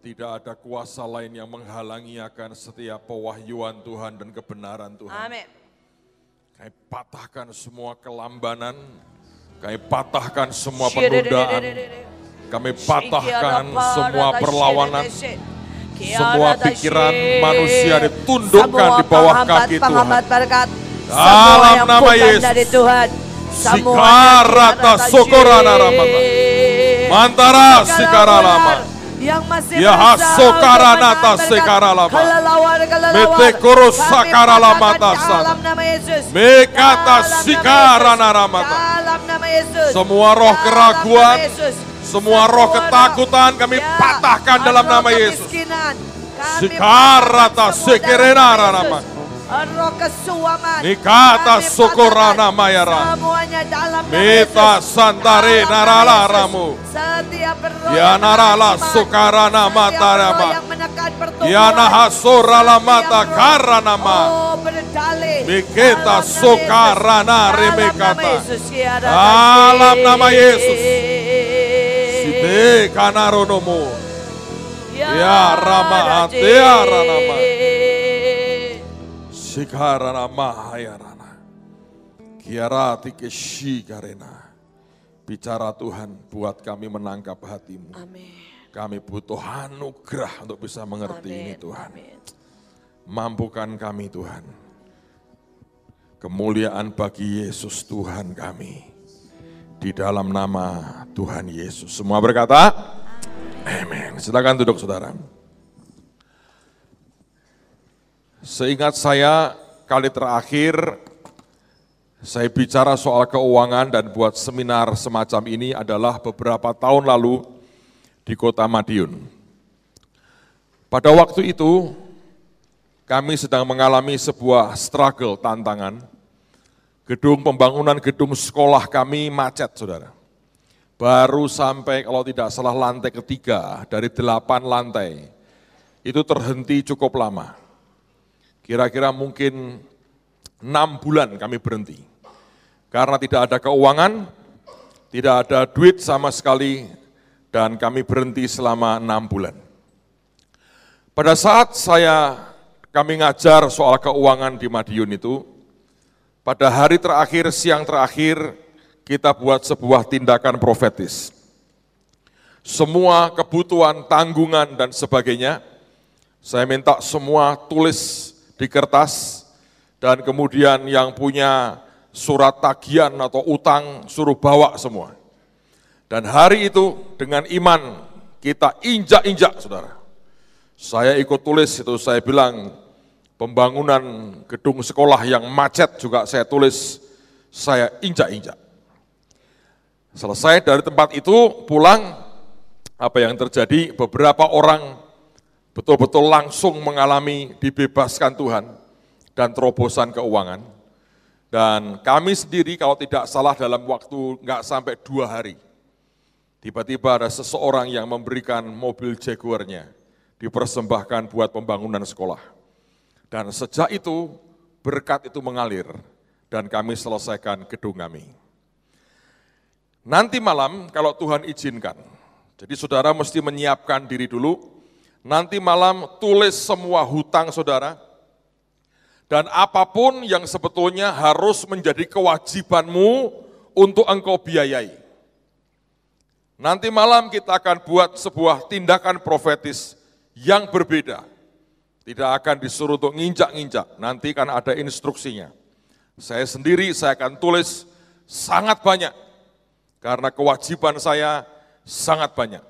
Tidak ada kuasa lain yang menghalangi akan setiap pewahyuan Tuhan dan kebenaran Tuhan. Amin. Kami patahkan semua kelambanan, kami patahkan semua penundaan, kami patahkan semua perlawanan, semua pikiran manusia ditundukkan di bawah kaki Tuhan. Dalam nama Yesus, Sikarata Sokorana Ramata, Mantara Sikaralama, Yahasokaranata Sekaralama, Metekoros Sakaralamata Sana, Mekata Sikarana Ramata. Semua roh keraguan, semua roh ketakutan kami patahkan dalam nama Yesus. Sikarata Sekerena Ramata. Roh kesuaman, Nikata Sokorana Mayara, Meta Santare Narala Ramu, Ya Narala Sokarana Matarama, Ya Nahasorala Mata Karanama, Miketa Sokarana Remekata, dalam nama Yesus, Site Kanaronomo, Ya Rama Atea Ranama. Sikarana mahayarana, kiarati keshikarena. Bicara Tuhan, buat kami menangkap hatimu. Amin. Kami butuh anugerah untuk bisa mengerti Amin. ini Tuhan. Amin. Mampukan kami Tuhan. Kemuliaan bagi Yesus Tuhan kami. Di dalam nama Tuhan Yesus. Semua berkata, amin. Silakan duduk saudara. Seingat saya kali terakhir saya bicara soal keuangan dan buat seminar semacam ini adalah beberapa tahun lalu di Kota Madiun. Pada waktu itu kami sedang mengalami sebuah struggle, tantangan. Pembangunan gedung sekolah kami macet saudara. Baru sampai kalau tidak salah lantai ketiga dari 8 lantai. Itu terhenti cukup lama. Kira-kira mungkin 6 bulan kami berhenti. Karena tidak ada keuangan, tidak ada duit sama sekali, dan kami berhenti selama 6 bulan. Pada saat kami ngajar soal keuangan di Madiun itu, pada hari terakhir, siang terakhir, kita buat sebuah tindakan profetis. Semua kebutuhan, tanggungan, dan sebagainya, saya minta semua tulis di kertas, dan kemudian yang punya surat tagihan atau utang suruh bawa semua. Dan hari itu dengan iman kita injak-injak saudara. Saya ikut tulis itu, saya bilang pembangunan gedung sekolah yang macet juga saya tulis, saya injak-injak. Selesai dari tempat itu pulang, apa yang terjadi, beberapa orang betul-betul langsung mengalami dibebaskan Tuhan dan terobosan keuangan. Dan kami sendiri kalau tidak salah dalam waktu nggak sampai 2 hari, tiba-tiba ada seseorang yang memberikan mobil Jaguar-nya, dipersembahkan buat pembangunan sekolah. Dan sejak itu berkat itu mengalir dan kami selesaikan gedung kami. Nanti malam kalau Tuhan izinkan, jadi saudara mesti menyiapkan diri dulu. Nanti malam tulis semua hutang saudara, dan apapun yang sebetulnya harus menjadi kewajibanmu untuk engkau biayai. Nanti malam kita akan buat sebuah tindakan profetis yang berbeda. Tidak akan disuruh untuk nginjak-nginjak, nanti kan ada instruksinya. Saya sendiri, saya akan tulis sangat banyak, karena kewajiban saya sangat banyak.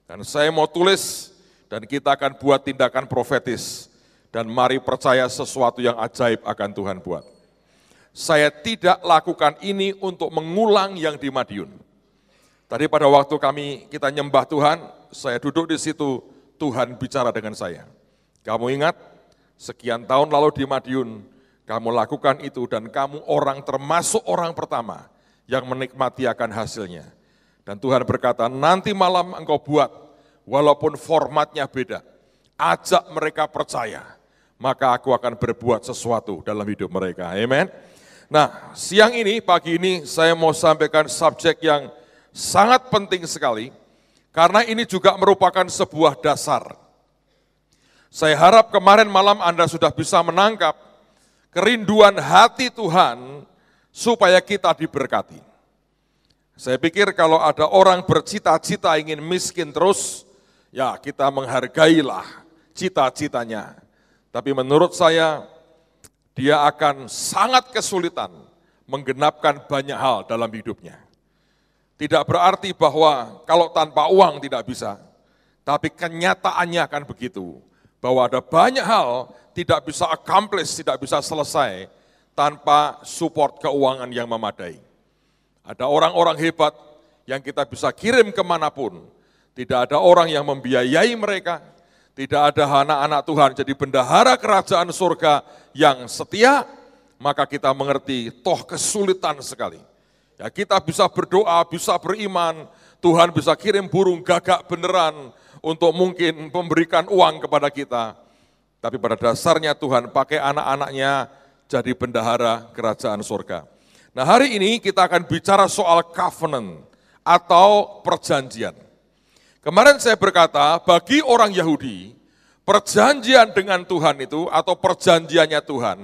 Dan saya mau tulis, dan kita akan buat tindakan profetis, dan mari percaya sesuatu yang ajaib akan Tuhan buat. Saya tidak lakukan ini untuk mengulang yang di Madiun. Tadi pada waktu kita nyembah Tuhan, saya duduk di situ, Tuhan bicara dengan saya. Kamu ingat, sekian tahun lalu di Madiun, kamu lakukan itu dan kamu termasuk orang pertama yang menikmati akan hasilnya. Dan Tuhan berkata, nanti malam engkau buat, walaupun formatnya beda, ajak mereka percaya, maka aku akan berbuat sesuatu dalam hidup mereka. Amen. Nah, siang ini, pagi ini saya mau sampaikan subjek yang sangat penting sekali, karena ini juga merupakan sebuah dasar. Saya harap kemarin malam Anda sudah bisa menangkap kerinduan hati Tuhan supaya kita diberkati. Saya pikir kalau ada orang bercita-cita ingin miskin terus, ya kita menghargailah cita-citanya. Tapi menurut saya, dia akan sangat kesulitan menggenapkan banyak hal dalam hidupnya. Tidak berarti bahwa kalau tanpa uang tidak bisa, tapi kenyataannya akan begitu. Bahwa ada banyak hal tidak bisa accomplish, tidak bisa selesai tanpa support keuangan yang memadai. Ada orang-orang hebat yang kita bisa kirim kemanapun, tidak ada orang yang membiayai mereka, tidak ada anak-anak Tuhan jadi bendahara kerajaan surga yang setia, maka kita mengerti toh kesulitan sekali. Ya, kita bisa berdoa, bisa beriman, Tuhan bisa kirim burung gagak beneran untuk mungkin memberikan uang kepada kita. Tapi pada dasarnya Tuhan pakai anak-anaknya jadi bendahara kerajaan surga. Nah, hari ini kita akan bicara soal covenant atau perjanjian. Kemarin saya berkata, bagi orang Yahudi, perjanjian dengan Tuhan itu atau perjanjiannya Tuhan,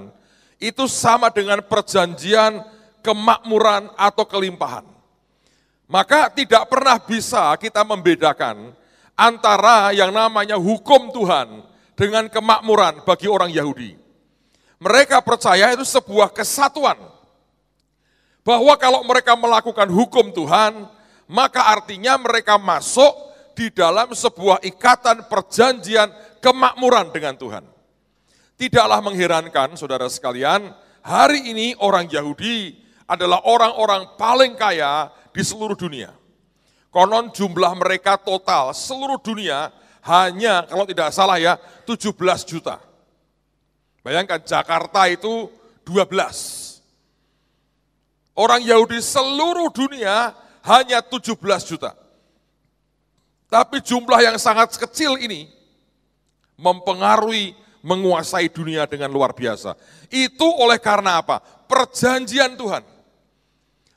itu sama dengan perjanjian kemakmuran atau kelimpahan. Maka tidak pernah bisa kita membedakan antara yang namanya hukum Tuhan dengan kemakmuran bagi orang Yahudi. Mereka percaya itu sebuah kesatuan. Bahwa kalau mereka melakukan hukum Tuhan, maka artinya mereka masuk di dalam sebuah ikatan perjanjian kemakmuran dengan Tuhan. Tidaklah mengherankan, saudara sekalian, hari ini orang Yahudi adalah orang-orang paling kaya di seluruh dunia. Konon jumlah mereka total seluruh dunia hanya, kalau tidak salah ya, 17 juta. Bayangkan Jakarta itu 12. Orang Yahudi seluruh dunia hanya 17 juta. Tapi jumlah yang sangat kecil ini mempengaruhi, menguasai dunia dengan luar biasa. Itu oleh karena apa? Perjanjian Tuhan.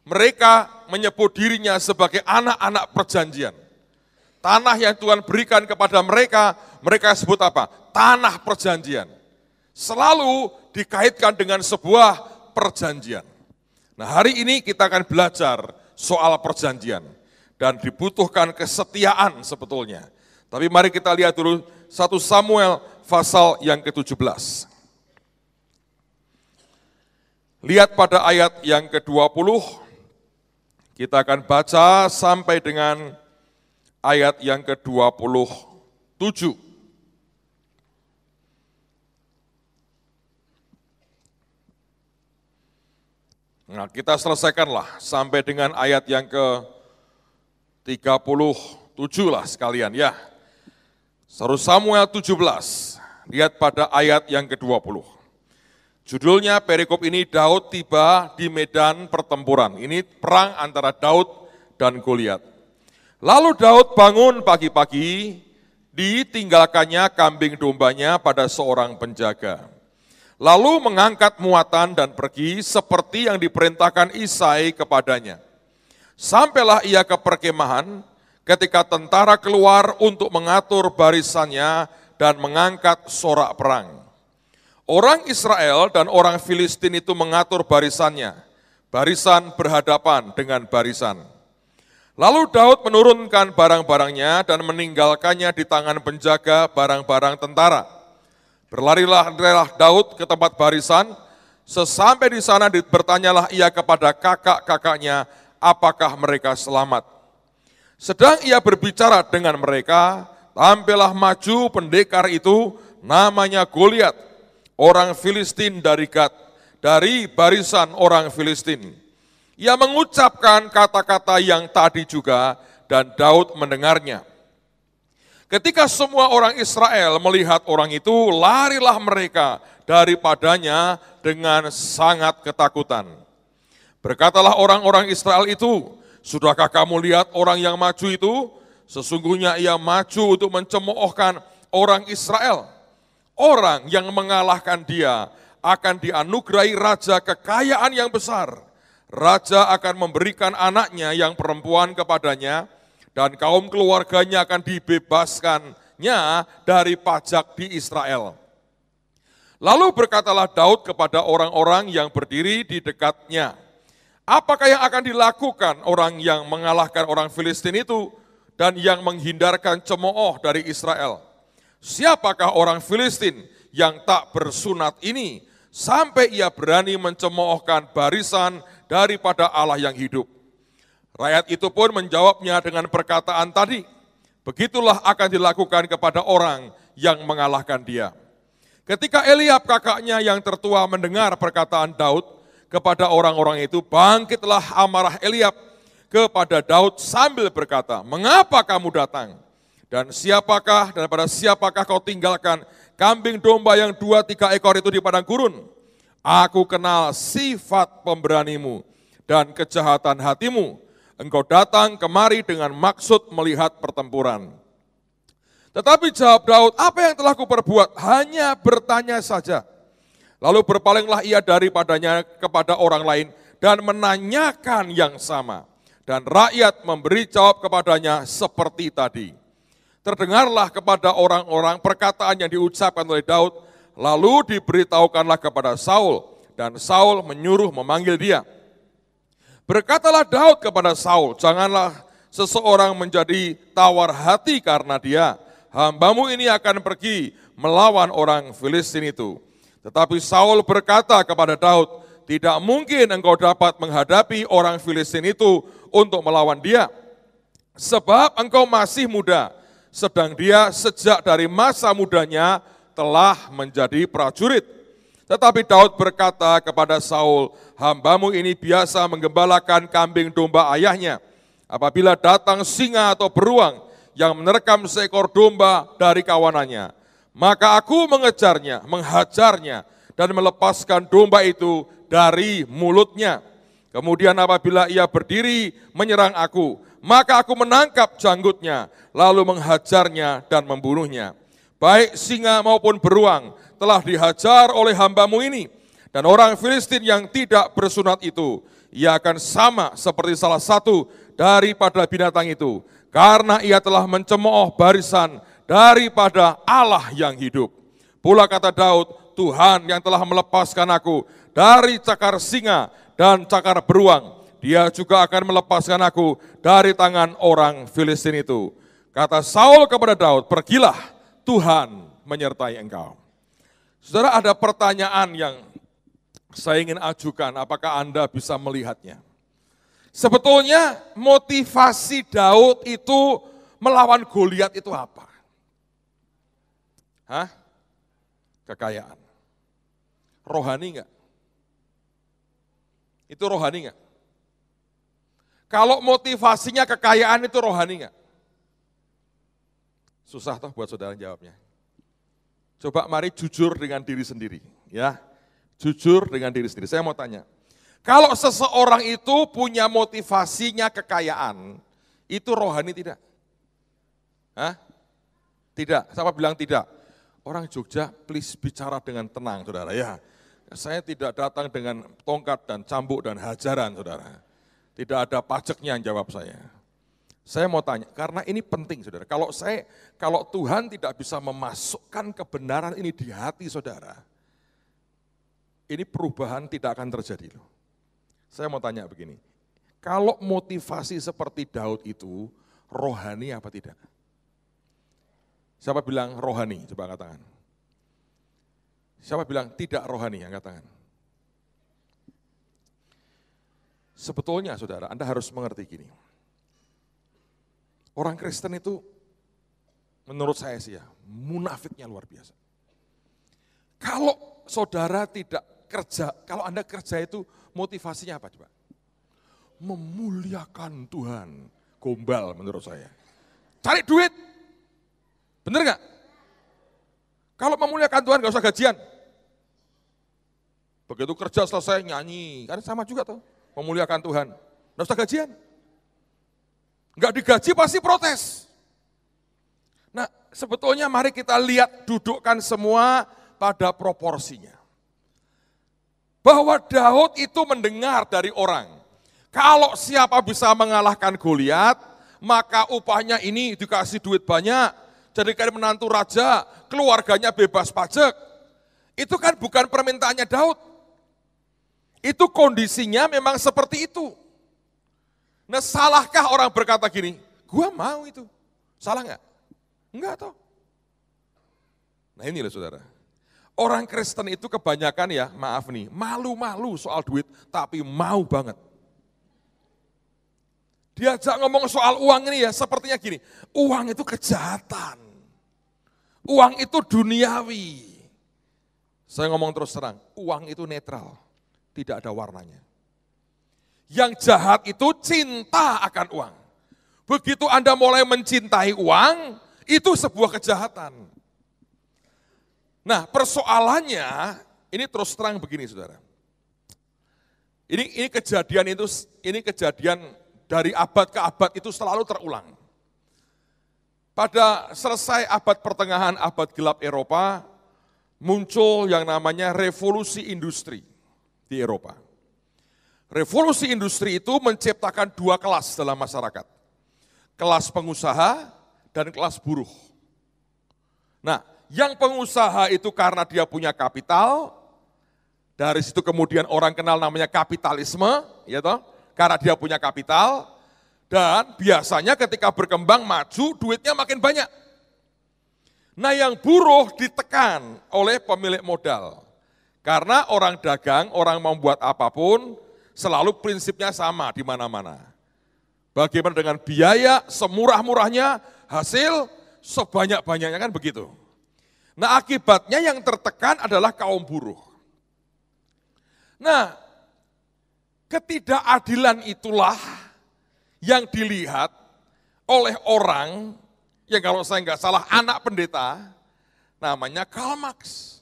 Mereka menyebut dirinya sebagai anak-anak perjanjian. Tanah yang Tuhan berikan kepada mereka, mereka sebut apa? Tanah perjanjian. Selalu dikaitkan dengan sebuah perjanjian. Nah, hari ini kita akan belajar soal perjanjian. Dan dibutuhkan kesetiaan sebetulnya. Tapi mari kita lihat dulu 1 Samuel pasal yang ke-17. Lihat pada ayat yang ke-20, kita akan baca sampai dengan ayat yang ke-27. Nah, kita selesaikanlah sampai dengan ayat yang ke-37 lah sekalian ya. 1 Samuel 17, lihat pada ayat yang ke-20. Judulnya perikop ini, Daud tiba di medan pertempuran. Ini perang antara Daud dan Goliat. Lalu Daud bangun pagi-pagi, ditinggalkannya kambing dombanya pada seorang penjaga. Lalu mengangkat muatan dan pergi seperti yang diperintahkan Isai kepadanya. Sampailah ia ke perkemahan ketika tentara keluar untuk mengatur barisannya dan mengangkat sorak perang. Orang Israel dan orang Filistin itu mengatur barisannya, barisan berhadapan dengan barisan. Lalu Daud menurunkan barang-barangnya dan meninggalkannya di tangan penjaga barang-barang tentara. Berlarilah Daud ke tempat barisan, sesampai di sana bertanyalah ia kepada kakak-kakaknya, apakah mereka selamat. Sedang ia berbicara dengan mereka, tampillah maju pendekar itu, namanya Goliat, orang Filistin dari Gad, dari barisan orang Filistin. Ia mengucapkan kata-kata yang tadi juga, dan Daud mendengarnya. Ketika semua orang Israel melihat orang itu, larilah mereka daripadanya dengan sangat ketakutan. Berkatalah orang-orang Israel itu, sudahkah kamu lihat orang yang maju itu? Sesungguhnya ia maju untuk mencemoohkan orang Israel. Orang yang mengalahkan dia akan dianugerahi raja kekayaan yang besar. Raja akan memberikan anaknya yang perempuan kepadanya, dan kaum keluarganya akan dibebaskannya dari pajak di Israel. Lalu berkatalah Daud kepada orang-orang yang berdiri di dekatnya, apakah yang akan dilakukan orang yang mengalahkan orang Filistin itu dan yang menghindarkan cemooh dari Israel? Siapakah orang Filistin yang tak bersunat ini sampai ia berani mencemoohkan barisan daripada Allah yang hidup? Rakyat itu pun menjawabnya dengan perkataan tadi, begitulah akan dilakukan kepada orang yang mengalahkan dia. Ketika Eliab kakaknya yang tertua mendengar perkataan Daud kepada orang-orang itu, bangkitlah amarah Eliab kepada Daud sambil berkata, mengapa kamu datang? Dan pada siapakah kau tinggalkan kambing domba yang 2-3 ekor itu di padang gurun? Aku kenal sifat pemberanimu dan kejahatan hatimu. Engkau datang kemari dengan maksud melihat pertempuran. Tetapi jawab Daud, apa yang telah kuperbuat? Hanya bertanya saja. Lalu berpalinglah ia daripadanya kepada orang lain dan menanyakan yang sama. Dan rakyat memberi jawab kepadanya seperti tadi. Terdengarlah kepada orang-orang perkataan yang diucapkan oleh Daud, lalu diberitahukanlah kepada Saul, dan Saul menyuruh memanggil dia. Berkatalah Daud kepada Saul, janganlah seseorang menjadi tawar hati karena dia. Hambamu ini akan pergi melawan orang Filistin itu. Tetapi Saul berkata kepada Daud, tidak mungkin engkau dapat menghadapi orang Filistin itu untuk melawan dia. Sebab engkau masih muda, sedang dia sejak dari masa mudanya telah menjadi prajurit. Tetapi Daud berkata kepada Saul, hambamu ini biasa menggembalakan kambing domba ayahnya. Apabila datang singa atau beruang yang menerkam seekor domba dari kawanannya, maka aku mengejarnya, menghajarnya, dan melepaskan domba itu dari mulutnya. Kemudian apabila ia berdiri menyerang aku, maka aku menangkap janggutnya, lalu menghajarnya dan membunuhnya. Baik singa maupun beruang telah dihajar oleh hambamu ini, dan orang Filistin yang tidak bersunat itu, ia akan sama seperti salah satu daripada binatang itu, karena ia telah mencemooh barisan daripada Allah yang hidup. Pula kata Daud, Tuhan yang telah melepaskan aku dari cakar singa dan cakar beruang, dia juga akan melepaskan aku dari tangan orang Filistin itu. Kata Saul kepada Daud, pergilah, Tuhan menyertai engkau. Saudara, ada pertanyaan yang saya ingin ajukan, apakah Anda bisa melihatnya? Sebetulnya motivasi Daud itu melawan Goliat itu apa? Kekayaan. Rohani enggak? Itu rohani enggak? Kalau motivasinya kekayaan itu rohani enggak? Susah toh buat saudara jawabnya. Coba mari jujur dengan diri sendiri, ya. Jujur dengan diri sendiri. Saya mau tanya, kalau seseorang itu punya motivasinya kekayaan, itu rohani tidak? Tidak. Siapa bilang tidak? Orang Jogja, please bicara dengan tenang, saudara. Ya, saya tidak datang dengan tongkat dan cambuk dan hajaran, saudara. Tidak ada pajaknya yang jawab saya. Saya mau tanya, karena ini penting, saudara. Kalau Tuhan tidak bisa memasukkan kebenaran ini di hati saudara, ini perubahan tidak akan terjadi loh. Saya mau tanya begini, kalau motivasi seperti Daud itu rohani apa tidak? Siapa bilang rohani? Coba angkat tangan. Siapa bilang tidak rohani? Angkat tangan. Sebetulnya saudara, Anda harus mengerti gini. Orang Kristen itu menurut saya sih ya, munafiknya luar biasa. Kalau saudara tidak kerja, kalau Anda kerja itu motivasinya apa coba? Memuliakan Tuhan, gombal menurut saya. Cari duit, bener gak? Kalau memuliakan Tuhan gak usah gajian. Begitu kerja selesai nyanyi, kan sama juga tuh, memuliakan Tuhan, gak usah gajian. Enggak digaji pasti protes. Nah, sebetulnya mari kita lihat, dudukkan semua pada proporsinya. bahwa Daud itu mendengar dari orang, kalau siapa bisa mengalahkan Goliat, maka upahnya ini dikasih duit banyak, jadikan menantu raja, keluarganya bebas pajak. Itu kan bukan permintaannya Daud. Itu kondisinya memang seperti itu. Nah, salahkah orang berkata gini, gua mau itu. Salah nggak? Enggak toh. Nah ini loh saudara. Orang Kristen itu kebanyakan ya, maaf nih, malu-malu soal duit, tapi mau banget. Diajak ngomong soal uang ini ya, sepertinya gini, uang itu kejahatan. Uang itu duniawi. Saya ngomong terus terang, uang itu netral, tidak ada warnanya. Yang jahat itu cinta akan uang. Begitu Anda mulai mencintai uang, itu sebuah kejahatan. Nah, persoalannya ini terus terang begini, saudara. Ini kejadian dari abad ke abad itu selalu terulang. Pada selesai abad pertengahan, abad gelap Eropa, muncul yang namanya revolusi industri di Eropa. Revolusi industri itu menciptakan dua kelas dalam masyarakat. Kelas pengusaha dan kelas buruh. Nah, yang pengusaha itu karena dia punya kapital, dari situ kemudian orang kenal namanya kapitalisme, ya toh, karena dia punya kapital, dan biasanya ketika berkembang maju, duitnya makin banyak. Nah, yang buruh ditekan oleh pemilik modal, karena orang dagang, orang membuat apapun, selalu prinsipnya sama di mana-mana. Bagaimana dengan biaya semurah-murahnya, hasil sebanyak-banyaknya, kan begitu. Nah, akibatnya yang tertekan adalah kaum buruh. Nah, ketidakadilan itulah yang dilihat oleh orang yang kalau saya nggak salah anak pendeta, namanya Karl Marx.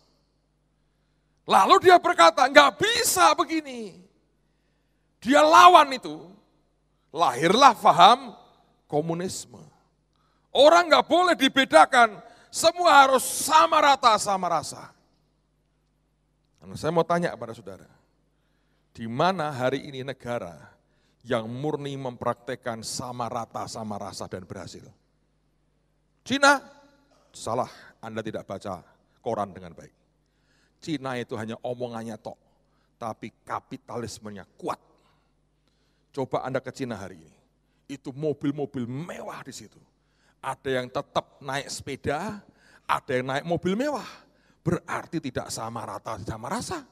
Lalu dia berkata, nggak bisa begini. Dia lawan itu. Lahirlah paham komunisme. Orang nggak boleh dibedakan, semua harus sama rata, sama rasa. Nah, saya mau tanya kepada saudara, di mana hari ini negara yang murni mempraktekkan sama rata, sama rasa dan berhasil? Cina? Salah, Anda tidak baca koran dengan baik. Cina itu hanya omongannya tok, tapi kapitalismenya kuat. Coba Anda ke Cina hari ini, itu mobil-mobil mewah di situ. Ada yang tetap naik sepeda, ada yang naik mobil mewah. Berarti tidak sama rata, sama rasa.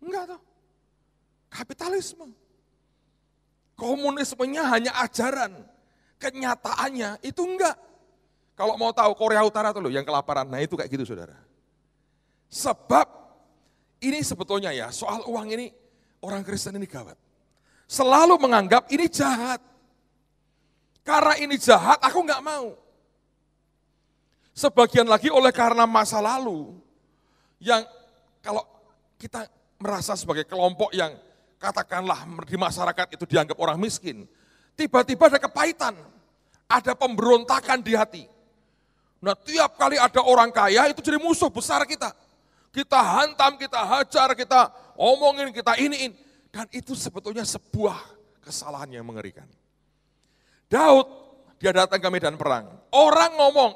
Enggak toh. Kapitalisme. Komunismenya hanya ajaran. Kenyataannya itu enggak. Kalau mau tahu Korea Utara tuh loh yang kelaparan, nah itu kayak gitu saudara. Sebab ini sebetulnya ya soal uang ini orang Kristen ini gawat. Selalu menganggap ini jahat. Karena ini jahat aku enggak mau. Sebagian lagi oleh karena masa lalu, yang kalau kita merasa sebagai kelompok yang katakanlah di masyarakat itu dianggap orang miskin, tiba-tiba ada kepahitan, ada pemberontakan di hati. Nah, tiap kali ada orang kaya itu jadi musuh besar kita. Kita hantam, kita hajar, kita omongin, kita iniin. Dan itu sebetulnya sebuah kesalahan yang mengerikan. Daud, dia datang ke medan perang. Orang ngomong,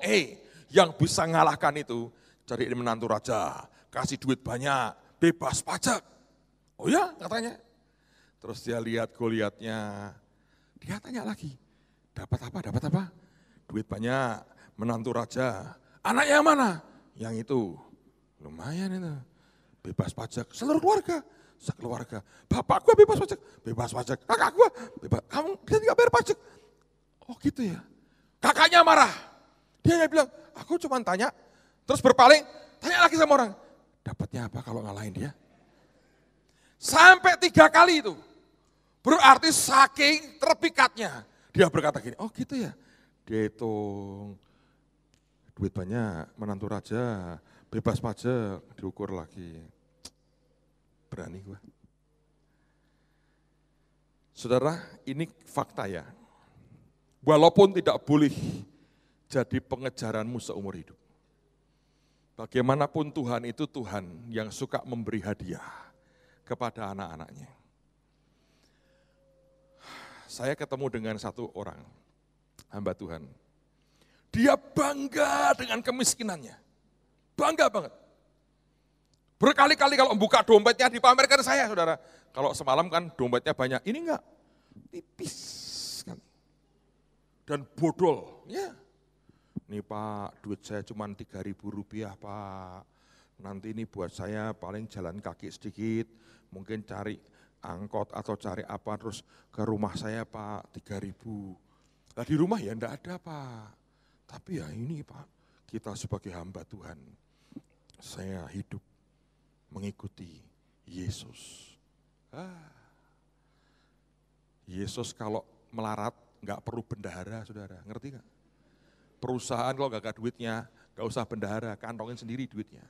yang bisa ngalahkan itu, cari menantu raja, kasih duit banyak, bebas pajak. Oh ya, katanya. Terus dia lihat Goliatnya, dia tanya lagi, dapat apa, dapat apa? Duit banyak, menantu raja. Anaknya yang mana? Yang itu, lumayan itu, bebas pajak, seluruh keluarga. Sekeluarga, bapak gue bebas pajak, kakak gue bebas, kamu dia tidak bayar pajak. Oh gitu ya. Kakaknya marah, dia bilang, aku cuma tanya, terus berpaling, tanya lagi sama orang, dapatnya apa kalau ngalahin dia? Sampai 3 kali itu, berarti saking terpikatnya, dia berkata gini, oh gitu ya, dia hitung, duit banyak, menantu raja, bebas pajak, diukur lagi. Berani gue. Saudara, ini fakta ya. Walaupun tidak boleh jadi pengejaranmu seumur hidup. Bagaimanapun Tuhan itu Tuhan yang suka memberi hadiah. kepada anak-anaknya. Saya ketemu dengan satu orang, hamba Tuhan. Dia bangga dengan kemiskinannya. Bangga banget. Berkali-kali kalau membuka dompetnya dipamerkan saya, saudara. Kalau semalam kan dompetnya banyak, ini enggak, tipis kan. Dan bodol, ya. Nih Pak, duit saya cuma 3.000 rupiah Pak. Nanti ini buat saya paling jalan kaki sedikit, mungkin cari angkot atau cari apa terus ke rumah saya Pak, 3.000. Nah di rumah ya enggak ada Pak. Tapi ya ini Pak, kita sebagai hamba Tuhan, saya hidup mengikuti Yesus. Yesus kalau melarat nggak perlu bendahara, saudara, ngerti nggak? Perusahaan kalau nggak ada duitnya, nggak usah bendahara, kantongin sendiri duitnya.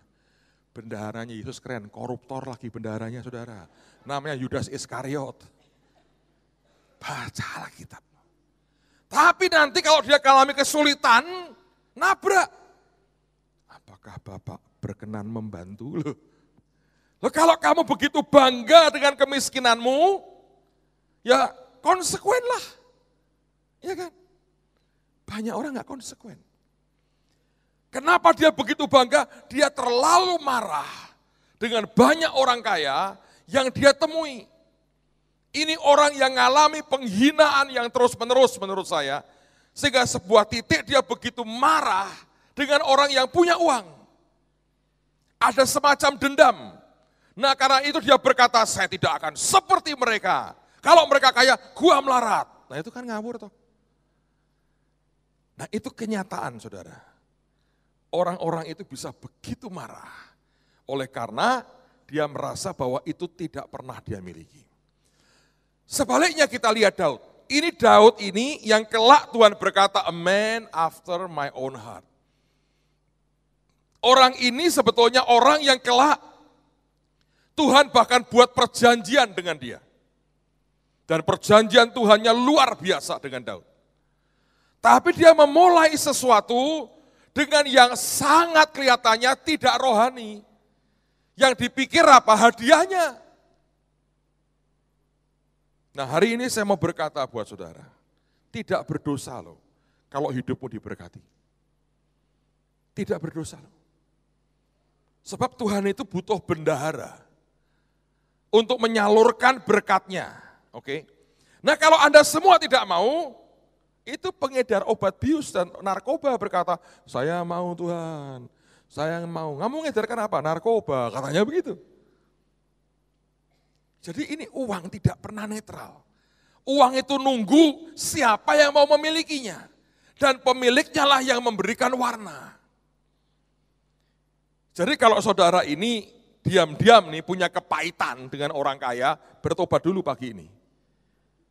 Bendaharanya Yesus keren, koruptor lagi bendaharanya, saudara. Namanya Yudas Iskariot. Bacalah kitab. Tapi nanti kalau dia mengalami kesulitan, nabrak. Apakah Bapak berkenan membantu? Loh kalau kamu begitu bangga dengan kemiskinanmu, ya konsekuenlah. Ya kan? Banyak orang gak konsekuen. Kenapa dia begitu bangga? Dia terlalu marah dengan banyak orang kaya yang dia temui. Ini orang yang mengalami penghinaan yang terus-menerus menurut saya. Sehingga sebuah titik dia begitu marah dengan orang yang punya uang. Ada semacam dendam. Nah karena itu dia berkata, saya tidak akan seperti mereka. Kalau mereka kaya, gua melarat. Nah itu kan ngawur toh. Nah itu kenyataan saudara. Orang-orang itu bisa begitu marah. Oleh karena dia merasa bahwa itu tidak pernah dia miliki. Sebaliknya kita lihat Daud. Ini Daud ini yang kelak Tuhan berkata, a man after my own heart. Orang ini sebetulnya orang yang kelak Tuhan bahkan buat perjanjian dengan dia. Dan perjanjian Tuhannya luar biasa dengan Daud. Tapi dia memulai sesuatu dengan yang sangat kelihatannya tidak rohani. Yang dipikir apa? Hadiahnya. Nah hari ini saya mau berkata buat saudara, tidak berdosa loh kalau hidupmu diberkati. Tidak berdosa loh. Sebab Tuhan itu butuh bendahara untuk menyalurkan berkatnya. Oke. Nah kalau Anda semua tidak mau, itu pengedar obat bius dan narkoba berkata, saya mau Tuhan, saya mau. Kamu mengedarkan apa? Narkoba, katanya begitu. Jadi ini uang tidak pernah netral. Uang itu nunggu siapa yang mau memilikinya. Dan pemiliknya lah yang memberikan warna. Jadi kalau saudara ini diam-diam nih punya kepahitan dengan orang kaya, bertobat dulu pagi ini.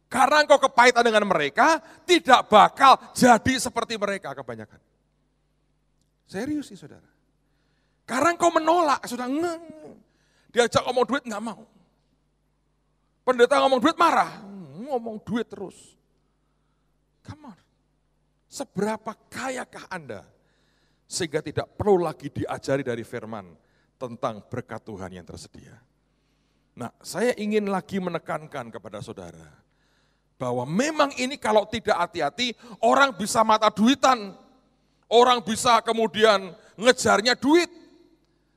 Karena engkau kepahitan dengan mereka, tidak bakal jadi seperti mereka kebanyakan. Serius sih saudara. Karena engkau menolak, sudah diajak ngomong duit nggak mau. Pendeta ngomong duit marah, ngomong duit terus. Come on. Seberapa kayakah Anda sehingga tidak perlu lagi diajari dari firman tentang berkat Tuhan yang tersedia. Nah, saya ingin lagi menekankan kepada saudara bahwa memang ini kalau tidak hati-hati orang bisa mata duitan, orang bisa kemudian ngejarnya duit.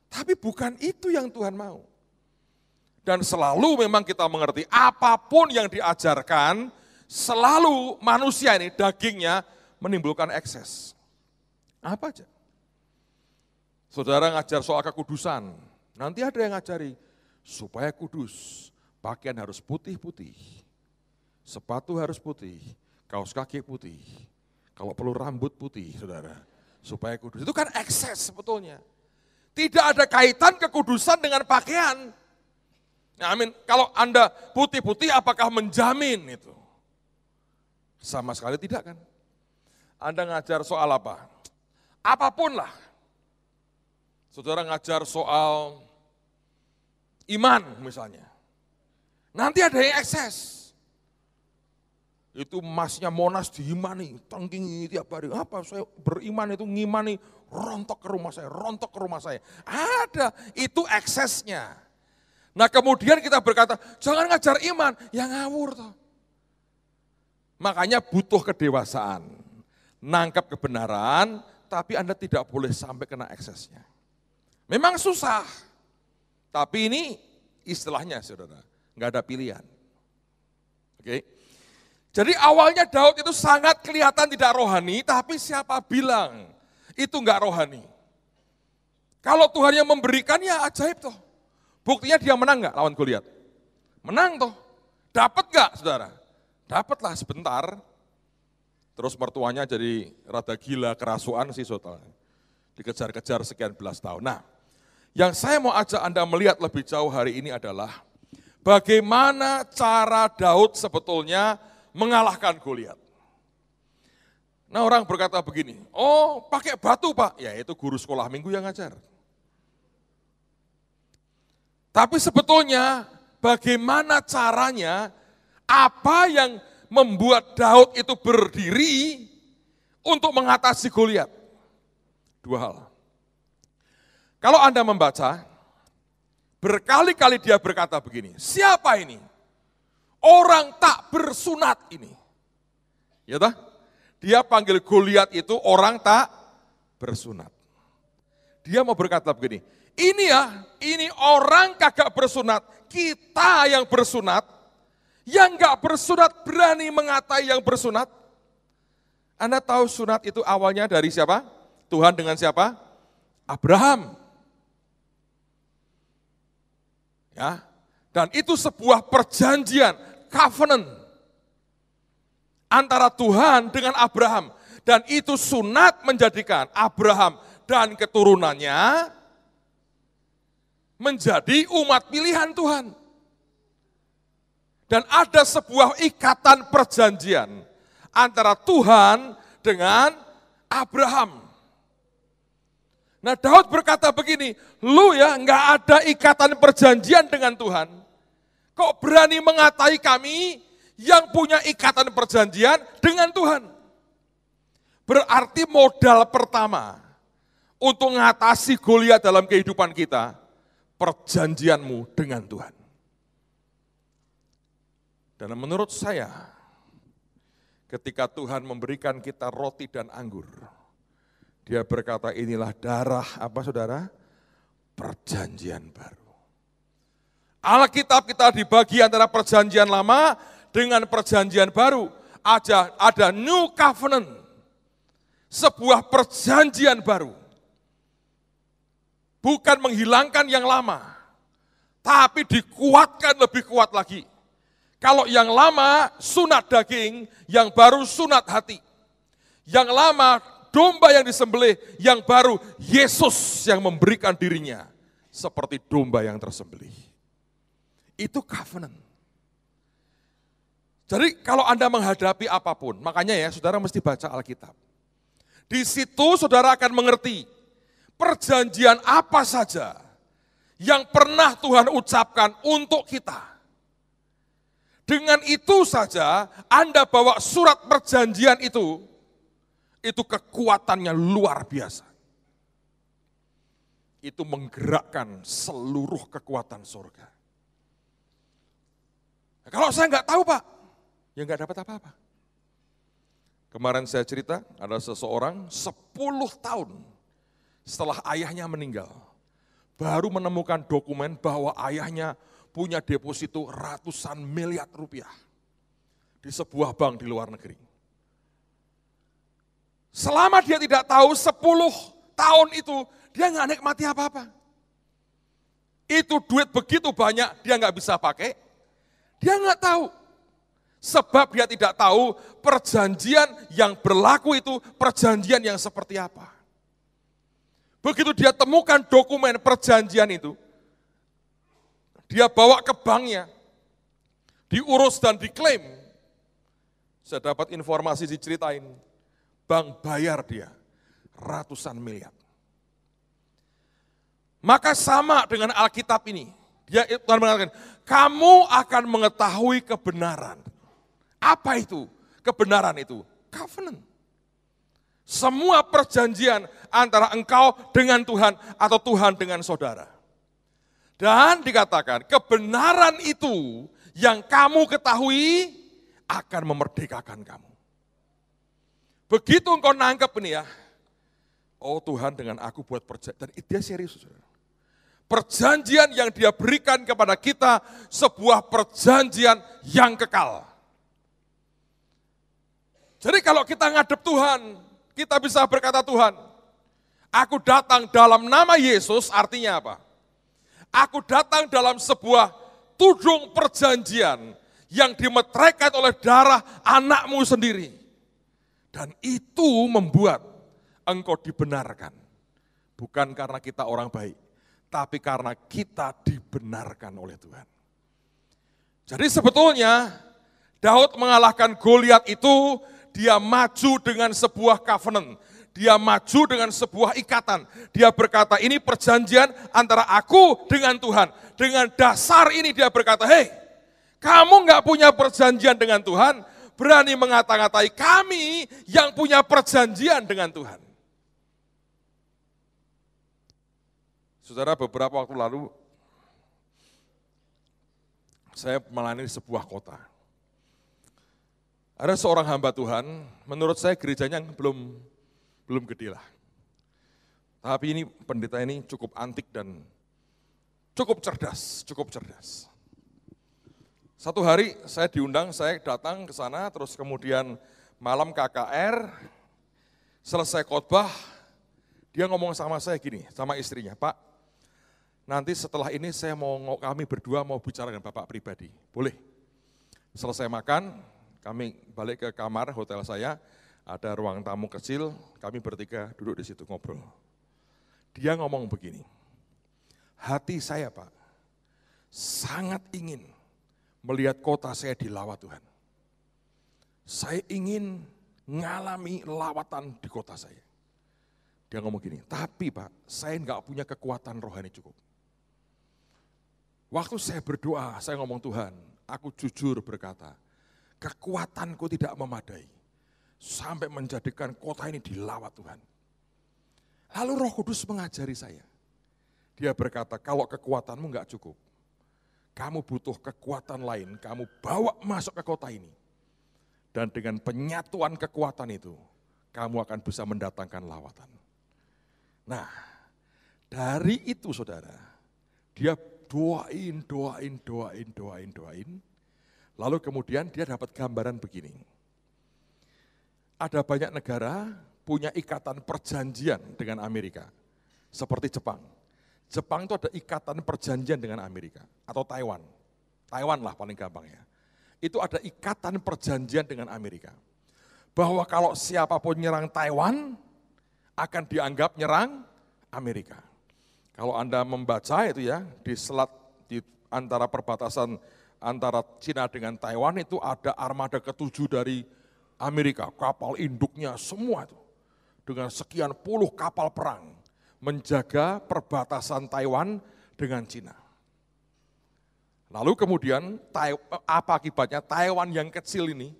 Tapi bukan itu yang Tuhan mau. Dan selalu memang kita mengerti apapun yang diajarkan, selalu manusia ini dagingnya menimbulkan ekses. Apa aja? Saudara ngajar soal kekudusan, nanti ada yang ngajari supaya kudus, pakaian harus putih-putih, sepatu harus putih, kaos kaki putih, kalau perlu rambut putih saudara, supaya kudus. Itu kan ekses sebetulnya. Tidak ada kaitan kekudusan dengan pakaian. Nah, amin. Kalau Anda putih-putih apakah menjamin itu? Sama sekali tidak kan. Anda ngajar soal apa? Apapun lah. Saudara ngajar soal iman misalnya. Nanti ada yang ekses. Itu emasnya Monas diimani, tangkingi tiap hari. Apa saya beriman itu ngimani, rontok ke rumah saya, rontok ke rumah saya. Ada, itu eksesnya. Nah kemudian kita berkata, jangan ngajar iman, ya ngawur toh. Makanya butuh kedewasaan, nangkap kebenaran, tapi Anda tidak boleh sampai kena eksesnya. Memang susah, tapi ini istilahnya saudara, nggak ada pilihan. Oke. Jadi awalnya Daud itu sangat kelihatan tidak rohani, tapi siapa bilang itu nggak rohani? Kalau Tuhan yang memberikan ya ajaib toh. Buktinya dia menang nggak lawan Goliat? Menang toh. Dapat nggak saudara? Dapatlah sebentar. Terus mertuanya jadi rada gila, kerasuan sih saudara. Dikejar-kejar sekian belas tahun. Nah, yang saya mau ajak Anda melihat lebih jauh hari ini adalah bagaimana cara Daud sebetulnya mengalahkan Goliat. Nah orang berkata begini, oh pakai batu Pak, ya itu guru sekolah minggu yang ngajar. Tapi sebetulnya bagaimana caranya, apa yang membuat Daud itu berdiri untuk mengatasi Goliat? Dua hal. Kalau Anda membaca, berkali-kali dia berkata begini, siapa ini? Orang tak bersunat ini. Ya toh? Dia panggil Goliat itu orang tak bersunat. Dia mau berkata begini, ini orang kagak bersunat, kita yang bersunat, yang gak bersunat berani mengatai yang bersunat. Anda tahu sunat itu awalnya dari siapa? Tuhan dengan siapa? Abraham. Ya, dan itu sebuah perjanjian, covenant antara Tuhan dengan Abraham. Dan itu sunat menjadikan Abraham dan keturunannya menjadi umat pilihan Tuhan. Dan ada sebuah ikatan perjanjian antara Tuhan dengan Abraham. Nah Daud berkata begini, lu ya nggak ada ikatan perjanjian dengan Tuhan. Kok berani mengatai kami yang punya ikatan perjanjian dengan Tuhan? Berarti modal pertama untuk mengatasi Goliat dalam kehidupan kita, perjanjianmu dengan Tuhan. Dan menurut saya, ketika Tuhan memberikan kita roti dan anggur, dia berkata inilah darah apa saudara? Perjanjian baru. Alkitab kita dibagi antara perjanjian lama dengan perjanjian baru. Ada new covenant, sebuah perjanjian baru. Bukan menghilangkan yang lama, tapi dikuatkan lebih kuat lagi. Kalau yang lama sunat daging, yang baru sunat hati. Yang lama domba yang disembelih, yang baru Yesus yang memberikan dirinya seperti domba yang tersembelih. Itu covenant. Jadi kalau Anda menghadapi apapun, makanya ya saudara mesti baca Alkitab. Di situ saudara akan mengerti perjanjian apa saja yang pernah Tuhan ucapkan untuk kita. Dengan itu saja Anda bawa surat perjanjian itu kekuatannya luar biasa. Itu menggerakkan seluruh kekuatan surga. Nah, kalau saya nggak tahu Pak, ya nggak dapat apa-apa. Kemarin saya cerita ada seseorang 10 tahun setelah ayahnya meninggal, baru menemukan dokumen bahwa ayahnya punya deposito ratusan miliar rupiah di sebuah bank di luar negeri. Selama dia tidak tahu 10 tahun itu, dia nggak nikmati apa-apa. Itu duit begitu banyak, dia nggak bisa pakai, dia nggak tahu. Sebab dia tidak tahu perjanjian yang berlaku itu perjanjian yang seperti apa. Begitu dia temukan dokumen perjanjian itu, dia bawa ke banknya, diurus dan diklaim. Saya dapat informasi diceritain, bank bayar dia ratusan miliar. Maka sama dengan Alkitab ini, Tuhan mengatakan, kamu akan mengetahui kebenaran. Apa itu? Kebenaran itu covenant. Semua perjanjian antara engkau dengan Tuhan atau Tuhan dengan saudara. Dan dikatakan kebenaran itu yang kamu ketahui akan memerdekakan kamu. Begitu engkau nangkep ini ya, oh Tuhan dengan aku buat perjanjian, dan dia serius. Saudara. Perjanjian yang dia berikan kepada kita, sebuah perjanjian yang kekal. Jadi kalau kita ngadep Tuhan, kita bisa berkata Tuhan, aku datang dalam nama Yesus, artinya apa? Aku datang dalam sebuah tudung perjanjian yang dimeteraikan oleh darah anakmu sendiri. Dan itu membuat engkau dibenarkan. Bukan karena kita orang baik, tapi karena kita dibenarkan oleh Tuhan. Jadi sebetulnya Daud mengalahkan Goliat itu, dia maju dengan sebuah covenant. Dia maju dengan sebuah ikatan. Dia berkata, ini perjanjian antara aku dengan Tuhan. Dengan dasar ini dia berkata, hei, kamu gak punya perjanjian dengan Tuhan, berani mengata-ngatai kami yang punya perjanjian dengan Tuhan. Saudara, beberapa waktu lalu, saya melayani sebuah kota. Ada seorang hamba Tuhan, menurut saya gerejanya belum gede lah. Tapi ini pendeta ini cukup antik dan cukup cerdas. Satu hari saya diundang, saya datang ke sana, terus kemudian malam KKR, selesai khotbah, dia ngomong sama saya gini, sama istrinya, Pak, nanti setelah ini kami berdua mau bicara dengan Bapak pribadi, boleh? Selesai makan, kami balik ke kamar hotel saya, ada ruang tamu kecil, kami bertiga duduk di situ ngobrol. Dia ngomong begini, hati saya Pak, sangat ingin melihat kota saya dilawat Tuhan. Saya ingin ngalami lawatan di kota saya. Dia ngomong gini, tapi Pak, saya enggak punya kekuatan rohani cukup. Waktu saya berdoa, saya ngomong Tuhan, aku jujur berkata, kekuatanku tidak memadai. Sampai menjadikan kota ini dilawat Tuhan. Lalu Roh Kudus mengajari saya. Dia berkata, kalau kekuatanmu enggak cukup, kamu butuh kekuatan lain, kamu bawa masuk ke kota ini. Dan dengan penyatuan kekuatan itu, kamu akan bisa mendatangkan lawatan. Nah, dari itu saudara, dia doain. Lalu kemudian dia dapat gambaran begini. Ada banyak negara punya ikatan perjanjian dengan Amerika, seperti Jepang. Jepang itu ada ikatan perjanjian dengan Amerika, atau Taiwan. Taiwan lah paling gampang ya. Itu ada ikatan perjanjian dengan Amerika. Bahwa kalau siapapun nyerang Taiwan, akan dianggap nyerang Amerika. Kalau Anda membaca itu ya, di selat di antara perbatasan antara Cina dengan Taiwan itu ada armada ke-7 dari Amerika, kapal induknya semua itu. Dengan sekian puluh kapal perang, menjaga perbatasan Taiwan dengan Cina. Lalu kemudian apa akibatnya? Taiwan yang kecil ini,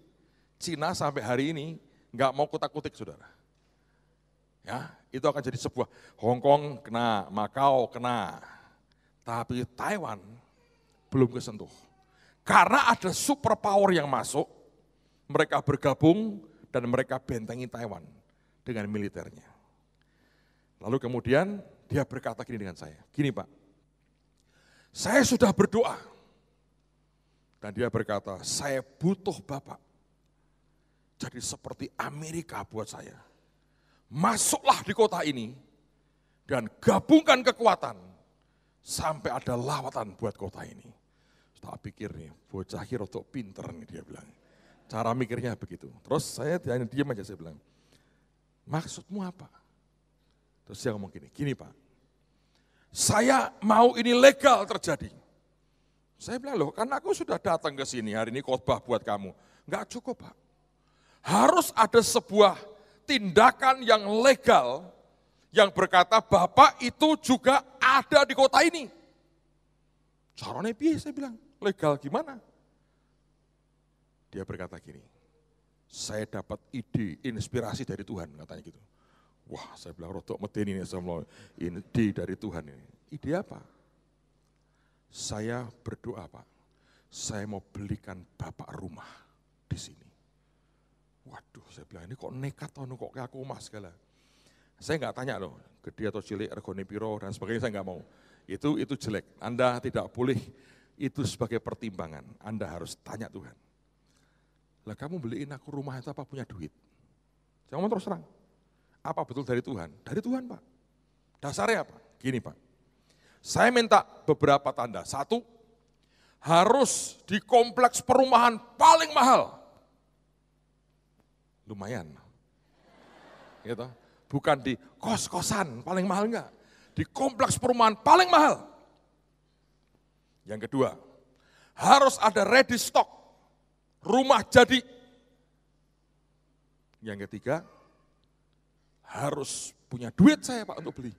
Cina sampai hari ini nggak mau kutak-kutik saudara. Ya, itu akan jadi sebuah Hong Kong kena, Makau kena, tapi Taiwan belum kesentuh. Karena ada superpower yang masuk, mereka bergabung dan mereka bentengi Taiwan dengan militernya. Lalu kemudian dia berkata gini dengan saya, gini Pak, saya sudah berdoa. Dan dia berkata, saya butuh Bapak. Jadi seperti Amerika buat saya. Masuklah di kota ini dan gabungkan kekuatan sampai ada lawatan buat kota ini. Tak pikir nih, bocah kira untuk pinter nih dia bilang. Cara mikirnya begitu. Terus saya diam aja, saya bilang, maksudmu apa? Terus dia ngomong gini Pak, saya mau ini legal terjadi. Saya bilang, loh kan aku sudah datang ke sini hari ini khotbah buat kamu. Enggak cukup Pak, harus ada sebuah tindakan yang legal yang berkata Bapak itu juga ada di kota ini. Caranya piye saya bilang, legal gimana? Dia berkata gini, saya dapat ide, inspirasi dari Tuhan, katanya gitu. Wah, saya bilang, rotok medeni ini, ide dari Tuhan ini. Ide apa? saya berdoa Pak, saya mau belikan Bapak rumah di sini. Waduh, saya bilang ini kok nekat toh, kok kayak aku emas segala. Saya nggak tanya loh, gede atau cilik, regone piro dan sebagainya, saya nggak mau. Itu jelek, Anda tidak boleh itu sebagai pertimbangan, Anda harus tanya Tuhan. Lah kamu beliin aku rumah itu apa punya duit? Saya ngomong terus terang, apa betul dari Tuhan? Dari Tuhan Pak. Dasarnya apa? Gini Pak, saya minta beberapa tanda. Satu, harus di kompleks perumahan paling mahal. Lumayan. Gitu. Bukan di kos-kosan paling mahal enggak. Di kompleks perumahan paling mahal. Yang kedua, harus ada ready stock. Rumah jadi. Yang ketiga, harus punya duit saya Pak untuk beli.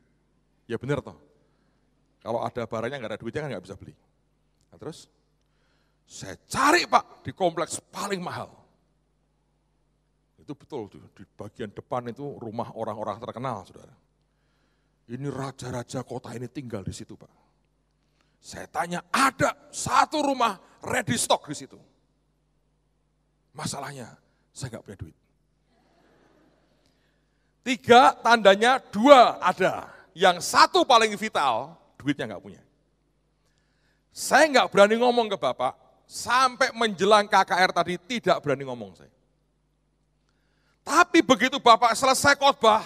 Ya benar toh. Kalau ada barangnya nggak ada duitnya kan nggak bisa beli. Nah, terus saya cari Pak di kompleks paling mahal. Itu betul tuh, di bagian depan itu rumah orang-orang terkenal, saudara. Ini raja-raja kota ini tinggal di situ Pak. Saya tanya, ada satu rumah ready stock di situ. Masalahnya, saya nggak punya duit. 3 tandanya, 2 ada. Yang satu paling vital, duitnya nggak punya. Saya nggak berani ngomong ke Bapak, sampai menjelang KKR tadi tidak berani ngomong saya. Tapi begitu Bapak selesai khotbah,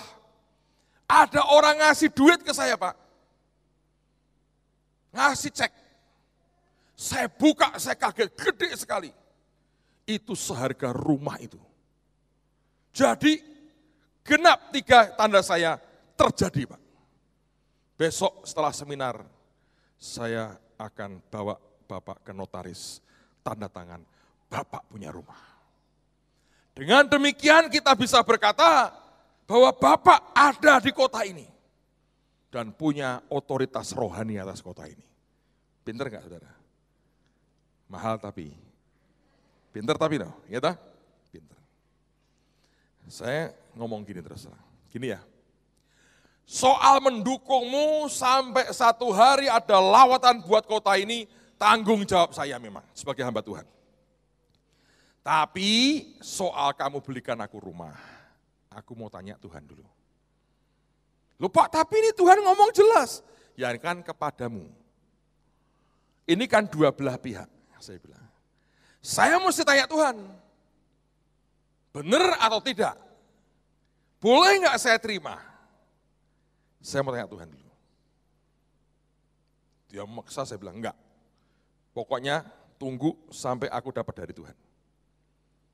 ada orang ngasih duit ke saya Pak. Ngasih cek. Saya buka, saya kaget, gede sekali. Itu seharga rumah itu. Jadi genap 3 tanda saya terjadi Pak. Besok setelah seminar, saya akan bawa Bapak ke notaris, tanda tangan, Bapak punya rumah. Dengan demikian kita bisa berkata bahwa Bapak ada di kota ini dan punya otoritas rohani atas kota ini. Pinter nggak saudara? Mahal tapi, pinter tapi no, ya tak? Pinter. Saya ngomong gini terus, gini ya. Soal mendukungmu sampai satu hari ada lawatan buat kota ini, tanggung jawab saya memang sebagai hamba Tuhan. Tapi soal kamu belikan aku rumah, aku mau tanya Tuhan dulu. Loh Pak, tapi ini Tuhan ngomong jelas. Ya kan kepadamu. Ini kan dua belah pihak, saya bilang. Saya mesti tanya Tuhan, benar atau tidak? Boleh nggak saya terima? Saya mau tanya Tuhan dulu. Dia memaksa, saya bilang enggak. Pokoknya tunggu sampai aku dapat dari Tuhan.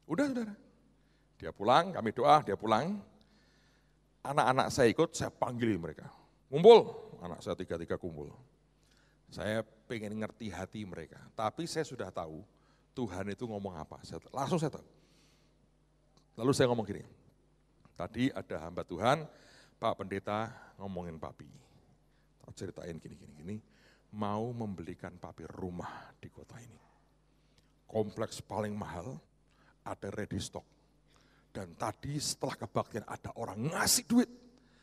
Udah saudara, dia pulang, kami doa, dia pulang. Anak-anak saya ikut, saya panggil mereka. Kumpul, anak saya 3 kumpul. Saya pengen ngerti hati mereka, tapi saya sudah tahu Tuhan itu ngomong apa. Langsung saya tahu. Lalu saya ngomong gini, tadi ada hamba Tuhan, Pak Pendeta ngomongin Papi. Ceritain gini, mau membelikan Papi rumah di kota ini. Kompleks paling mahal, ada ready stock. Dan tadi setelah kebaktian ada orang ngasih duit,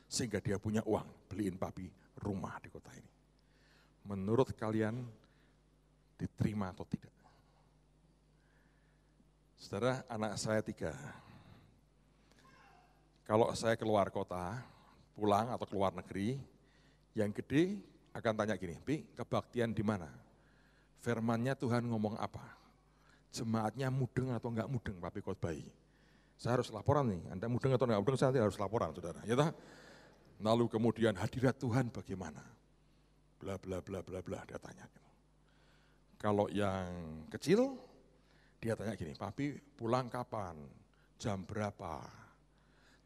sehingga dia punya uang, beliin Papi rumah di kota ini. Menurut kalian diterima atau tidak? Saudara, anak saya 3. Kalau saya keluar kota, pulang atau keluar negeri, yang gede akan tanya gini, Pi, kebaktian di mana? Firmannya Tuhan ngomong apa? Jemaatnya mudeng atau enggak mudeng, Papi khotbahi. Saya harus laporan nih, Anda mudeng atau enggak mudeng, saya harus laporan, saudara. Ya tak? Lalu kemudian hadirat Tuhan bagaimana? Bla bla bla bla bla, dia tanya. Kalau yang kecil, dia tanya gini, Papi pulang kapan? Jam berapa?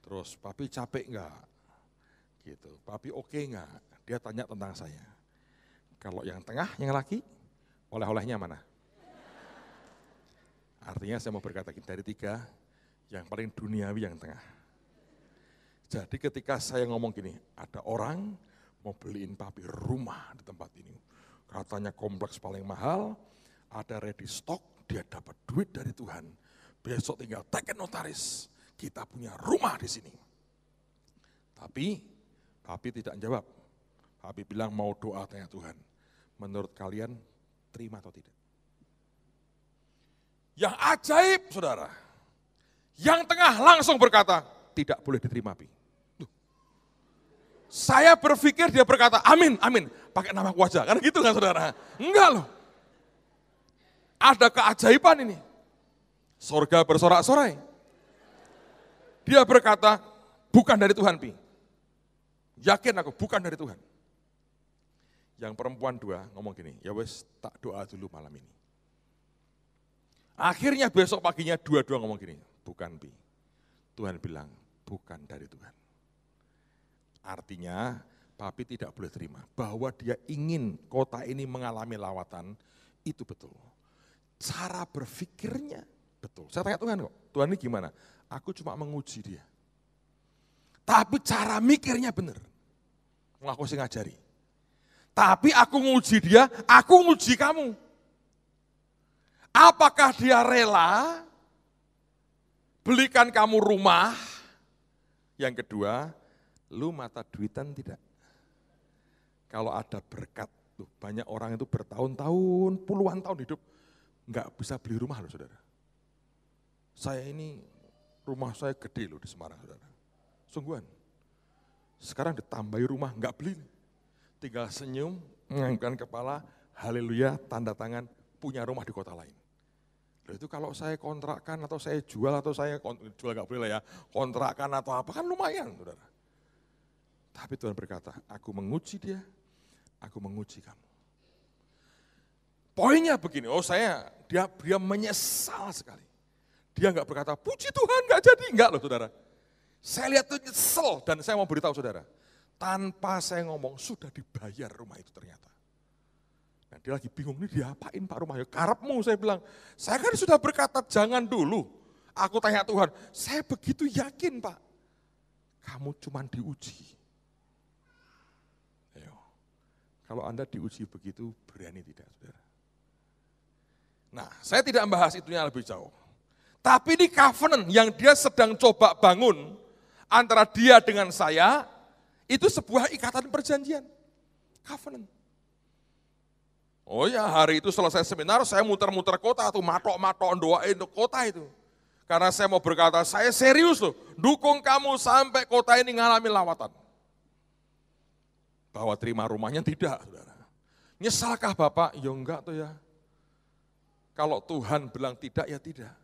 Terus Papi capek enggak? Gitu. Papi oke enggak? Dia tanya tentang saya. Kalau yang tengah, yang laki, oleh-olehnya mana? Artinya saya mau berkata dari 3, yang paling duniawi yang tengah. Jadi ketika saya ngomong gini, ada orang mau beliin Papi rumah di tempat ini. Katanya kompleks paling mahal, ada ready stock, dia dapat duit dari Tuhan. Besok tinggal teken notaris, kita punya rumah di sini. Tapi Papi tidak jawab. Papi bilang mau doa tanya Tuhan. Menurut kalian terima atau tidak. Yang ajaib, saudara, yang tengah langsung berkata, tidak boleh diterima, Pi. Saya berpikir dia berkata, amin, amin, pakai nama wajah, kan gitu kan saudara? Enggak loh. Ada keajaiban ini. Surga bersorak-sorai. Dia berkata, bukan dari Tuhan, Pi. Yakin aku, bukan dari Tuhan. Yang perempuan dua ngomong gini, ya wes tak doa dulu malam ini. Akhirnya besok paginya dua-dua ngomong gini, bukan, Pi. Tuhan bilang, bukan dari Tuhan. Artinya, Papi tidak boleh terima bahwa dia ingin kota ini mengalami lawatan, itu betul. Cara berpikirnya betul. Saya tanya Tuhan kok, Tuhan ini gimana? Aku cuma menguji dia. Tapi cara mikirnya benar. Aku sih ngajari. Tapi aku nguji dia, aku nguji kamu. Apakah dia rela belikan kamu rumah? Yang kedua, lu mata duitan tidak? Kalau ada berkat, tuh, banyak orang itu bertahun-tahun, puluhan tahun hidup, nggak bisa beli rumah loh saudara. Saya ini, rumah saya gede loh di Semarang saudara. Sungguhan. Sekarang ditambahi rumah, nggak beli. Tinggal senyum, menganggukkan kepala, haleluya, tanda tangan, punya rumah di kota lain. Loh itu kalau saya kontrakkan atau saya jual atau saya jual nggak boleh lah ya, kontrakkan atau apa kan lumayan saudara. Tapi Tuhan berkata, aku menguji dia, aku menguji kamu. Poinnya begini, dia menyesal sekali. Dia nggak berkata, puji Tuhan nggak jadi, nggak loh saudara. Saya lihat tuh nyesel dan saya mau beritahu saudara, tanpa saya ngomong sudah dibayar rumah itu ternyata. Nah, dia lagi bingung, ini diapain Pak rumahnya? Karepmu saya bilang, saya kan sudah berkata jangan dulu. Aku tanya Tuhan, saya begitu yakin Pak, kamu cuma diuji. Ayo. Kalau Anda diuji begitu, berani tidak saudara? Nah, saya tidak membahas itunya lebih jauh. Tapi ini covenant yang dia sedang coba bangun antara dia dengan saya, itu sebuah ikatan perjanjian. Covenant. Oh ya, hari itu selesai seminar, saya muter-muter kota tuh, matok-matok doain untuk kota itu. Karena saya mau berkata, saya serius loh, dukung kamu sampai kota ini ngalami lawatan. Bahwa terima rumahnya tidak, saudara. Nyesalkah Bapak? Ya enggak tuh ya. Kalau Tuhan bilang tidak, ya tidak.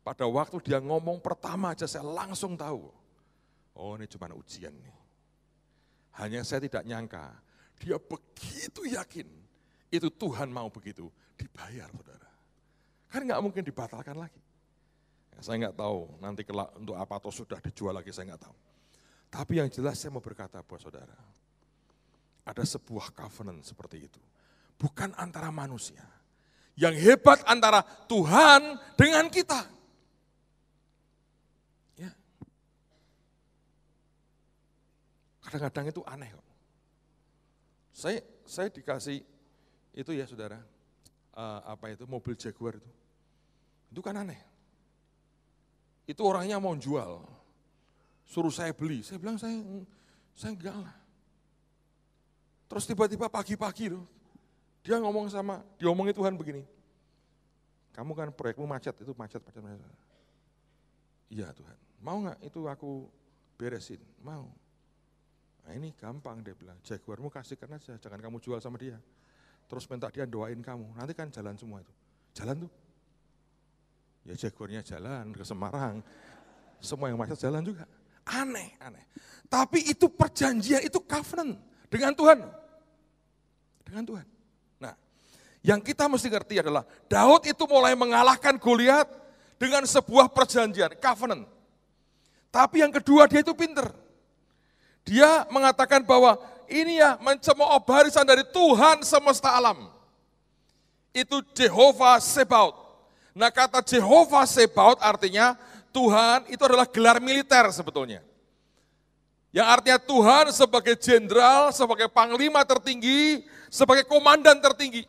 Pada waktu dia ngomong pertama aja saya langsung tahu. Oh ini cuma ujian nih. Hanya saya tidak nyangka, dia begitu yakin, itu Tuhan mau begitu, dibayar saudara. Kan nggak mungkin dibatalkan lagi. Ya, saya nggak tahu nanti kelak untuk apa atau sudah dijual lagi, saya nggak tahu. Tapi yang jelas saya mau berkata buat saudara, ada sebuah covenant seperti itu. Bukan antara manusia. Yang hebat antara Tuhan dengan kita. Ya. Kadang-kadang itu aneh kok. Saya dikasih itu ya saudara, mobil Jaguar itu. Itu kan aneh. Itu orangnya mau jual, suruh saya beli. Saya bilang saya enggak lah. Terus tiba-tiba pagi-pagi loh, dia diomongin Tuhan begini. Kamu kan proyekmu macet. Iya Tuhan, mau nggak itu aku beresin? Mau. Nah ini gampang dia bilang, Jaguarmu kasihkan aja, jangan kamu jual sama dia. Terus minta dia doain kamu, nanti kan jalan semua itu. Jalan tuh. Ya Jaguarnya jalan ke Semarang, semua yang macet jalan juga. Aneh. Tapi itu perjanjian, itu covenant dengan Tuhan. Dengan Tuhan. Nah, yang kita mesti ngerti adalah Daud itu mulai mengalahkan Goliat dengan sebuah perjanjian, covenant. Tapi yang kedua dia itu pinter. Dia mengatakan bahwa ini ya mencemooh barisan dari Tuhan semesta alam. Itu Jehovah Sebaot. Nah kata Jehovah Sebaot artinya Tuhan itu adalah gelar militer sebetulnya. Yang artinya Tuhan sebagai jenderal, sebagai panglima tertinggi, sebagai komandan tertinggi.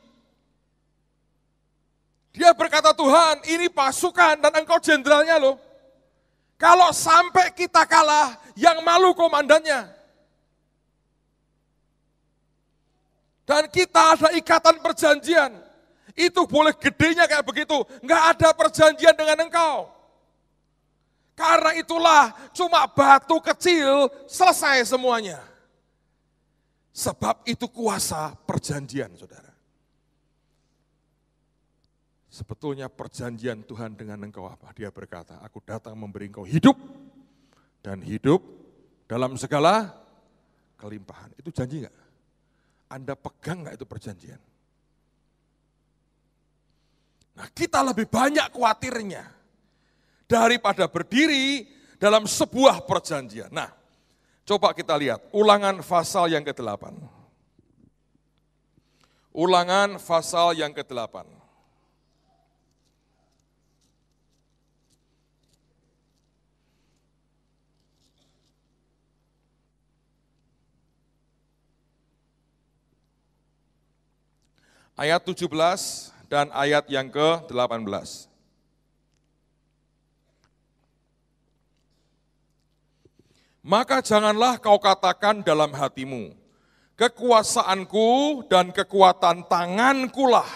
Dia berkata Tuhan ini pasukan dan engkau jenderalnya loh. Kalau sampai kita kalah, yang malu komandannya. Dan kita ada ikatan perjanjian. Itu boleh gedenya kayak begitu, nggak ada perjanjian dengan engkau. Karena itulah cuma batu kecil selesai semuanya. Sebab itu kuasa perjanjian, saudara. Sebetulnya perjanjian Tuhan dengan engkau apa? Dia berkata, aku datang memberi engkau hidup, dan hidup dalam segala kelimpahan. Itu janji enggak? Anda pegang enggak itu perjanjian? Nah, kita lebih banyak khawatirnya daripada berdiri dalam sebuah perjanjian. Nah, coba kita lihat Ulangan pasal yang ke-8. Ulangan pasal yang ke-8. Ayat 17 dan ayat yang ke-18. Maka janganlah kau katakan dalam hatimu, kekuasaanku dan kekuatan tangankulah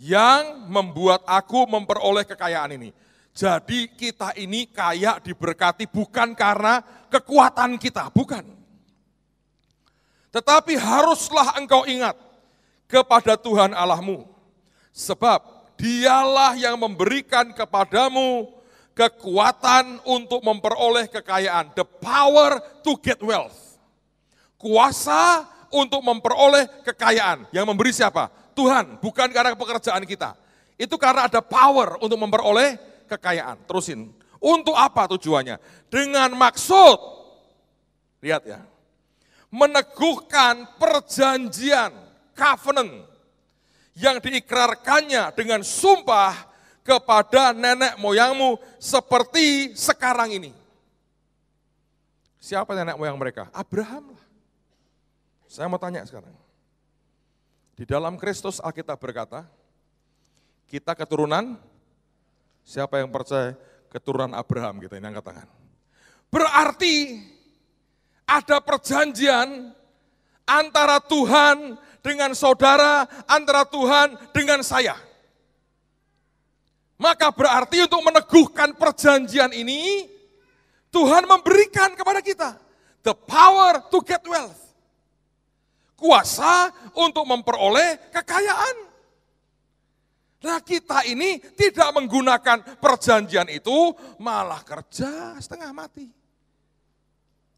yang membuat aku memperoleh kekayaan ini. Jadi kita ini kaya diberkati bukan karena kekuatan kita, bukan. Tetapi haruslah engkau ingat kepada Tuhan Allahmu, sebab dialah yang memberikan kepadamu kekuatan untuk memperoleh kekayaan, the power to get wealth. Kuasa untuk memperoleh kekayaan, yang memberi siapa? Tuhan, bukan karena pekerjaan kita. Itu karena ada power untuk memperoleh kekayaan. Terusin, untuk apa tujuannya? Dengan maksud, lihat ya, meneguhkan perjanjian, covenant, yang diikrarkannya dengan sumpah kepada nenek moyangmu seperti sekarang ini. Siapa nenek moyang mereka? Abraham lah. Saya mau tanya sekarang. Di dalam Kristus Alkitab berkata, kita keturunan, siapa yang percaya keturunan Abraham, kita ini angkat tangan. Berarti ada perjanjian antara Tuhan dengan saudara, antara Tuhan dengan saya. Maka berarti untuk meneguhkan perjanjian ini, Tuhan memberikan kepada kita the power to get wealth. Kuasa untuk memperoleh kekayaan. Nah, kita ini tidak menggunakan perjanjian itu, malah kerja setengah mati.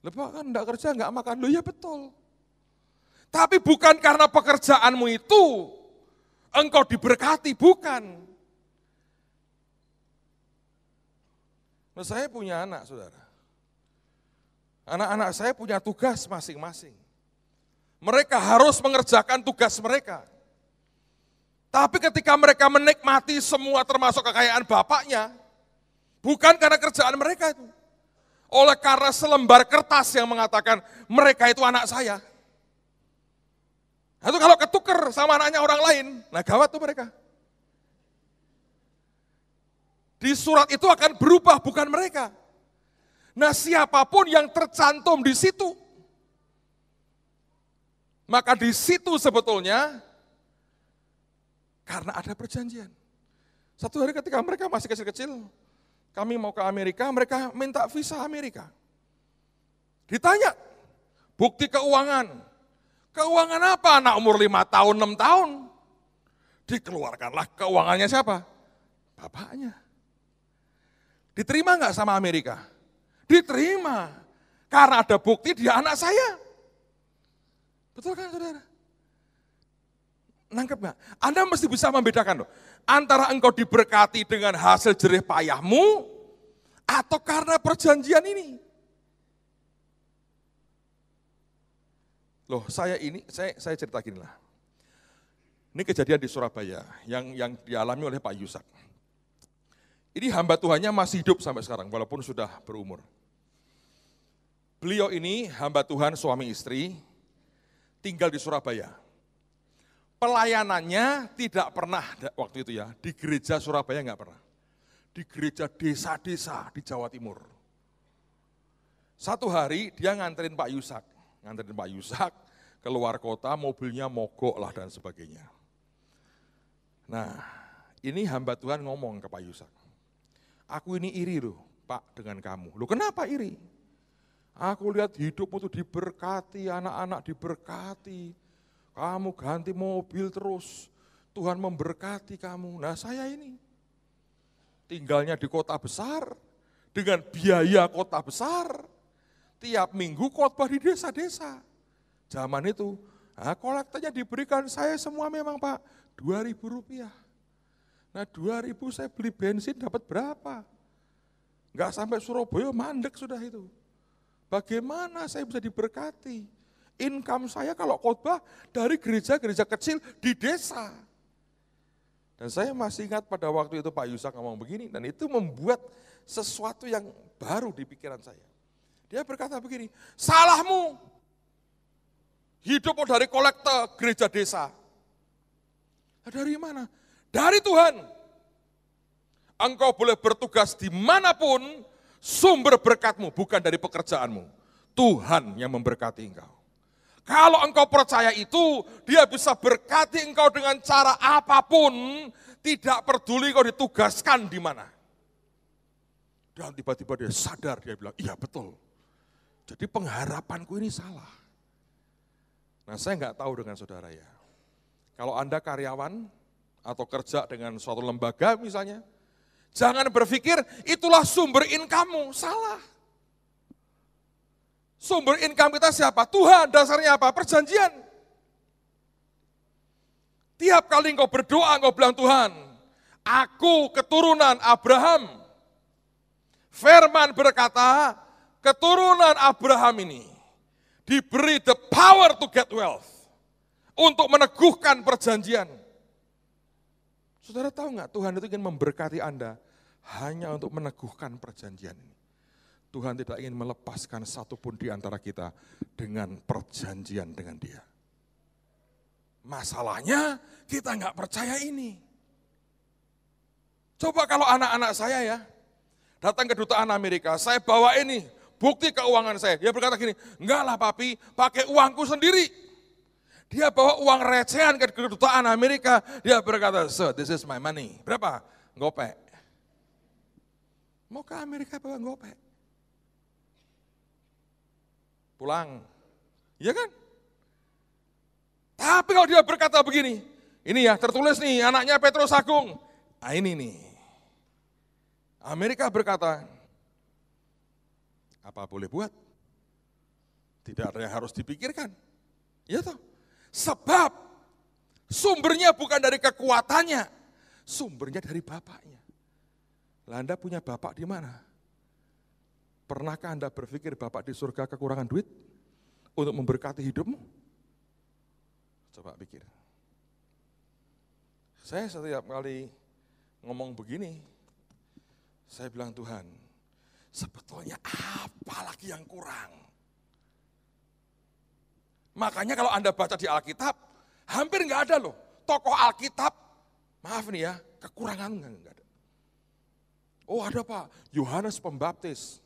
Lepas kan enggak kerja, enggak makan. Loh ya betul. Tapi bukan karena pekerjaanmu itu engkau diberkati, bukan. Nah, saya punya anak, saudara. Anak-anak saya punya tugas masing-masing. Mereka harus mengerjakan tugas mereka. Tapi ketika mereka menikmati semua termasuk kekayaan bapaknya, bukan karena kerjaan mereka itu. Oleh karena selembar kertas yang mengatakan mereka itu anak saya. Itu kalau ketuker sama anaknya orang lain, nah gawat tuh mereka. Di surat itu akan berubah, bukan mereka. Nah, siapapun yang tercantum di situ, maka di situ sebetulnya karena ada perjanjian. Satu hari ketika mereka masih kecil-kecil, kami mau ke Amerika, mereka minta visa Amerika. Ditanya, bukti keuangan. Keuangan apa anak umur 5 tahun, 6 tahun? Dikeluarkanlah keuangannya siapa? Bapaknya. Diterima enggak sama Amerika? Diterima. Karena ada bukti dia anak saya. Betul kan, saudara? Nangkep enggak? Anda mesti bisa membedakan loh, antara engkau diberkati dengan hasil jerih payahmu atau karena perjanjian ini. Loh, saya cerita gini lah. Ini kejadian di Surabaya yang dialami oleh Pak Yusak. Ini hamba Tuhannya masih hidup sampai sekarang walaupun sudah berumur. Beliau ini hamba Tuhan suami istri tinggal di Surabaya. Pelayanannya tidak pernah waktu itu ya, di gereja Surabaya enggak pernah. Di gereja desa-desa di Jawa Timur. Satu hari dia nganterin Pak Yusak keluar kota, mobilnya mogok lah dan sebagainya. Nah, ini hamba Tuhan ngomong ke Pak Yusak. Aku ini iri loh Pak dengan kamu. Loh kenapa iri? Aku lihat hidupmu tuh diberkati, anak-anak diberkati. Kamu ganti mobil terus, Tuhan memberkati kamu. Nah saya ini tinggalnya di kota besar, dengan biaya kota besar, tiap minggu khotbah di desa-desa. Zaman itu, kolektanya diberikan saya semua memang Pak, Rp2.000. Nah 2.000 saya beli bensin dapat berapa? Enggak sampai Surabaya, mandek sudah itu. Bagaimana saya bisa diberkati? Income saya kalau khotbah dari gereja-gereja kecil di desa. Dan saya masih ingat pada waktu itu Pak Yusak ngomong begini, dan itu membuat sesuatu yang baru di pikiran saya. Dia berkata begini, salahmu, hidupmu dari kolekte gereja desa. Nah, dari mana? Dari Tuhan. Engkau boleh bertugas dimanapun, sumber berkatmu bukan dari pekerjaanmu. Tuhan yang memberkati engkau. Kalau engkau percaya itu, dia bisa berkati engkau dengan cara apapun, tidak peduli kau ditugaskan di mana. Dan tiba-tiba dia sadar, dia bilang, iya betul. Jadi pengharapanku ini salah. Nah saya nggak tahu dengan saudara ya. Kalau Anda karyawan atau kerja dengan suatu lembaga misalnya, jangan berpikir itulah sumber income-mu, salah. Sumber income kita siapa? Tuhan, dasarnya apa? Perjanjian. Tiap kali engkau berdoa, engkau bilang Tuhan, aku keturunan Abraham. Firman berkata, keturunan Abraham ini diberi the power to get wealth. Untuk meneguhkan perjanjian. Saudara tahu nggak Tuhan itu ingin memberkati Anda hanya untuk meneguhkan perjanjian ini. Tuhan tidak ingin melepaskan satupun di antara kita dengan perjanjian dengan Dia. Masalahnya kita nggak percaya ini. Coba kalau anak-anak saya ya, datang ke dutaan Amerika, saya bawa ini, bukti keuangan saya. Dia berkata gini, enggak lah papi, pakai uangku sendiri. Dia bawa uang recehan ke kedutaan Amerika, dia berkata, so this is my money. Berapa? Gopek. Mau ke Amerika bawa gopek. Pulang. Iya kan? Tapi kalau dia berkata begini, ini ya tertulis nih anaknya Petrus Agung. Nah ini nih. Amerika berkata, apa boleh buat? Tidak ada yang harus dipikirkan. Ya toh? Sebab sumbernya bukan dari kekuatannya, sumbernya dari bapaknya. Lah Anda punya bapak di mana? Pernahkah Anda berpikir bapak di surga kekurangan duit untuk memberkati hidupmu? Coba pikir. Saya setiap kali ngomong begini, saya bilang Tuhan, sebetulnya apa lagi yang kurang? Makanya kalau Anda baca di Alkitab, hampir nggak ada loh tokoh Alkitab, maaf nih ya, kekurangan nggak ada. Oh ada Pak, Yohanes Pembaptis,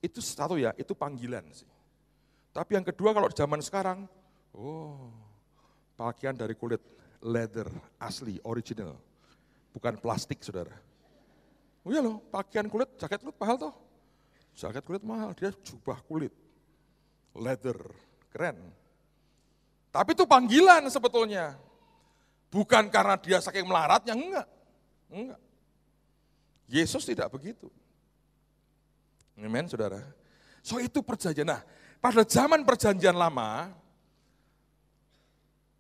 itu satu ya, itu panggilan sih. Tapi yang kedua kalau zaman sekarang, pakaian dari kulit, leather, asli, original, bukan plastik saudara. Oh iya loh, pakaian kulit, jaket kulit mahal toh. Jaket kulit mahal, dia jubah kulit, leather, keren. Tapi itu panggilan sebetulnya. Bukan karena dia saking melaratnya, enggak. Yesus tidak begitu. Amen, saudara. So itu perjanjian. Nah, pada zaman perjanjian lama,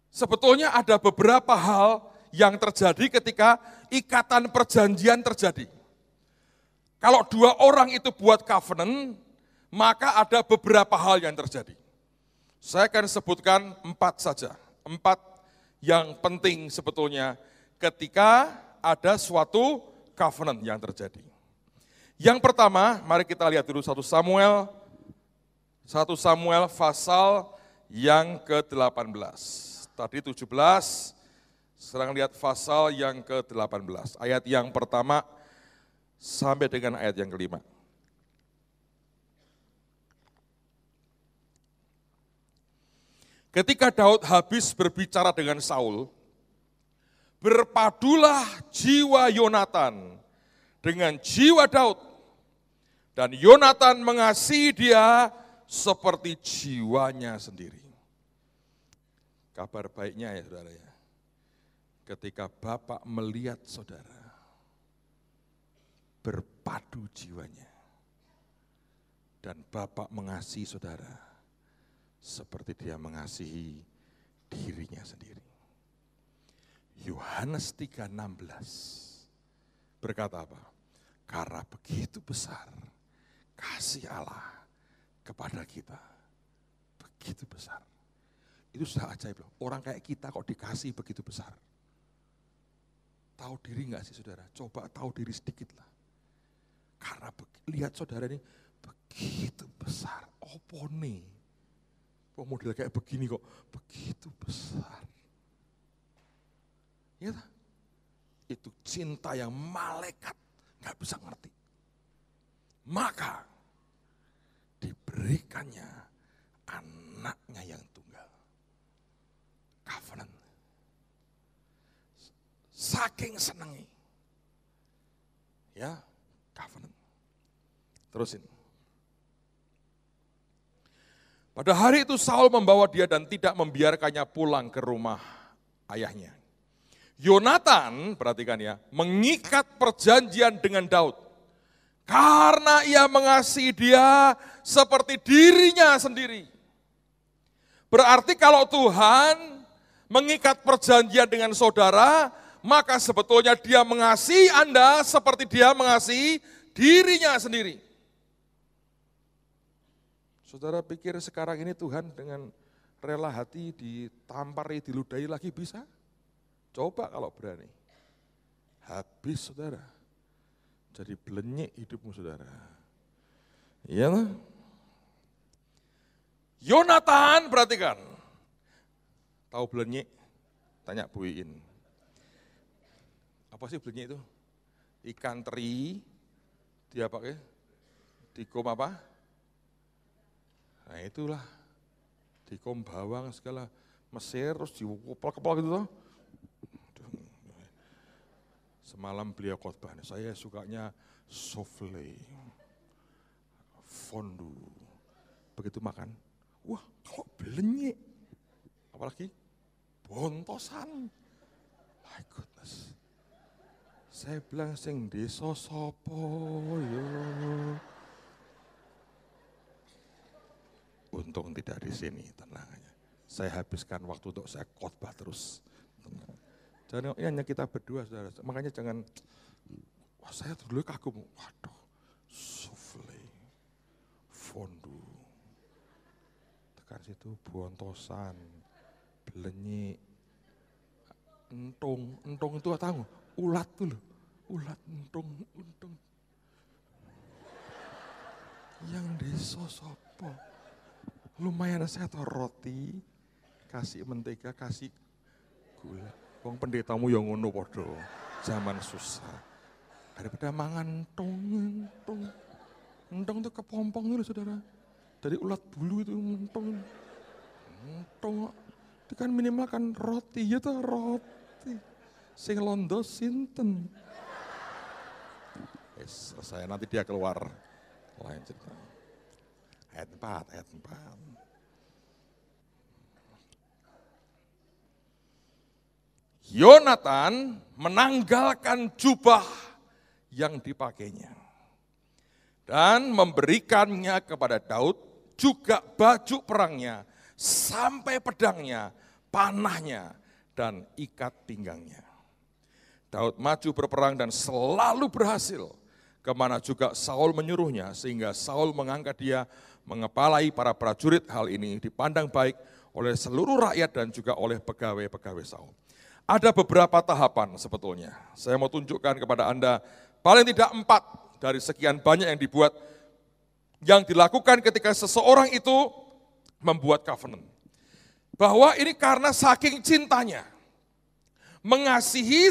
sebetulnya ada beberapa hal yang terjadi ketika ikatan perjanjian terjadi. Kalau dua orang itu buat covenant, maka ada beberapa hal yang terjadi. Saya akan sebutkan 4 saja, 4 yang penting sebetulnya ketika ada suatu covenant yang terjadi. Yang pertama, mari kita lihat dulu 1 Samuel pasal yang ke-18. Tadi 17, sekarang lihat pasal yang ke-18. Ayat yang pertama sampai dengan ayat yang kelima. Ketika Daud habis berbicara dengan Saul, berpadulah jiwa Yonatan dengan jiwa Daud, dan Yonatan mengasihi dia seperti jiwanya sendiri. Kabar baiknya ya saudara ya, ketika Bapak melihat saudara berpadu jiwanya, dan Bapak mengasihi saudara seperti dia mengasihi dirinya sendiri. Yohanes 3:16 berkata apa? Karena begitu besar kasih Allah kepada kita, begitu besar. Itu sudah ajaib loh. Orang kayak kita kok dikasih begitu besar. Tahu diri enggak sih saudara? Coba tahu diri sedikit lah. Karena lihat saudara ini begitu besar. Opone. Kok model kayak begini kok begitu besar. Ya, itu cinta yang malaikat enggak bisa ngerti. Maka diberikannya anaknya yang tunggal. Covenant. Saking senangi. Ya, covenant. Terusin. Pada hari itu Saul membawa dia dan tidak membiarkannya pulang ke rumah ayahnya. Yonatan, perhatikan ya, mengikat perjanjian dengan Daud. Karena ia mengasihi dia seperti dirinya sendiri. Berarti kalau Tuhan mengikat perjanjian dengan saudara, maka sebetulnya dia mengasihi Anda seperti dia mengasihi dirinya sendiri. Saudara pikir sekarang ini Tuhan dengan rela hati ditampari, diludahi lagi bisa? Coba kalau berani. Habis saudara. Jadi belenyek hidupmu saudara. Iya lah. Yonatan perhatikan. Tahu belenyek? Tanya Bu Iin. Apa sih belenyek itu? Ikan teri, dia pakai dikom apa? Nah itulah, dikom bawang segala Mesir, terus dikepal-kepal gitu toh. Semalam beliau khotbah, saya sukanya souffle, fondue. Begitu makan, wah kok belenyek. Apalagi bontosan. My goodness. Saya bilang sing desa sapa yo. Untung tidak di sini, tenang aja. Saya habiskan waktu untuk saya khotbah terus. Jangan hanya kita berdua, saudara. Makanya jangan, wah saya dulu kagum, waduh, souffle, fondue, tekan situ bontosan, belenyek, entung itu tahu, ulat tuh loh, ulat entung. Yang disosopo, lumayan saya tahu roti, kasih mentega, kasih gula. Wong pendetamu yang ngono podo, zaman susah. Daripada mangan entong itu kepompong itu saudara. Dari ulat bulu itu entong. Itu kan minimal kan roti, ya tuh roti. Sing londo sinten. Saya nanti dia keluar. Lain cerita. Ayat 4. Yonatan menanggalkan jubah yang dipakainya dan memberikannya kepada Daud juga baju perangnya sampai pedangnya, panahnya, dan ikat pinggangnya. Daud maju berperang dan selalu berhasil kemana juga Saul menyuruhnya, sehingga Saul mengangkat dia mengepalai para prajurit. Hal ini dipandang baik oleh seluruh rakyat dan juga oleh pegawai-pegawai Saul. Ada beberapa tahapan sebetulnya. Saya mau tunjukkan kepada Anda paling tidak 4 dari sekian banyak yang dibuat, yang dilakukan ketika seseorang itu membuat covenant. Bahwa ini karena saking cintanya, mengasihi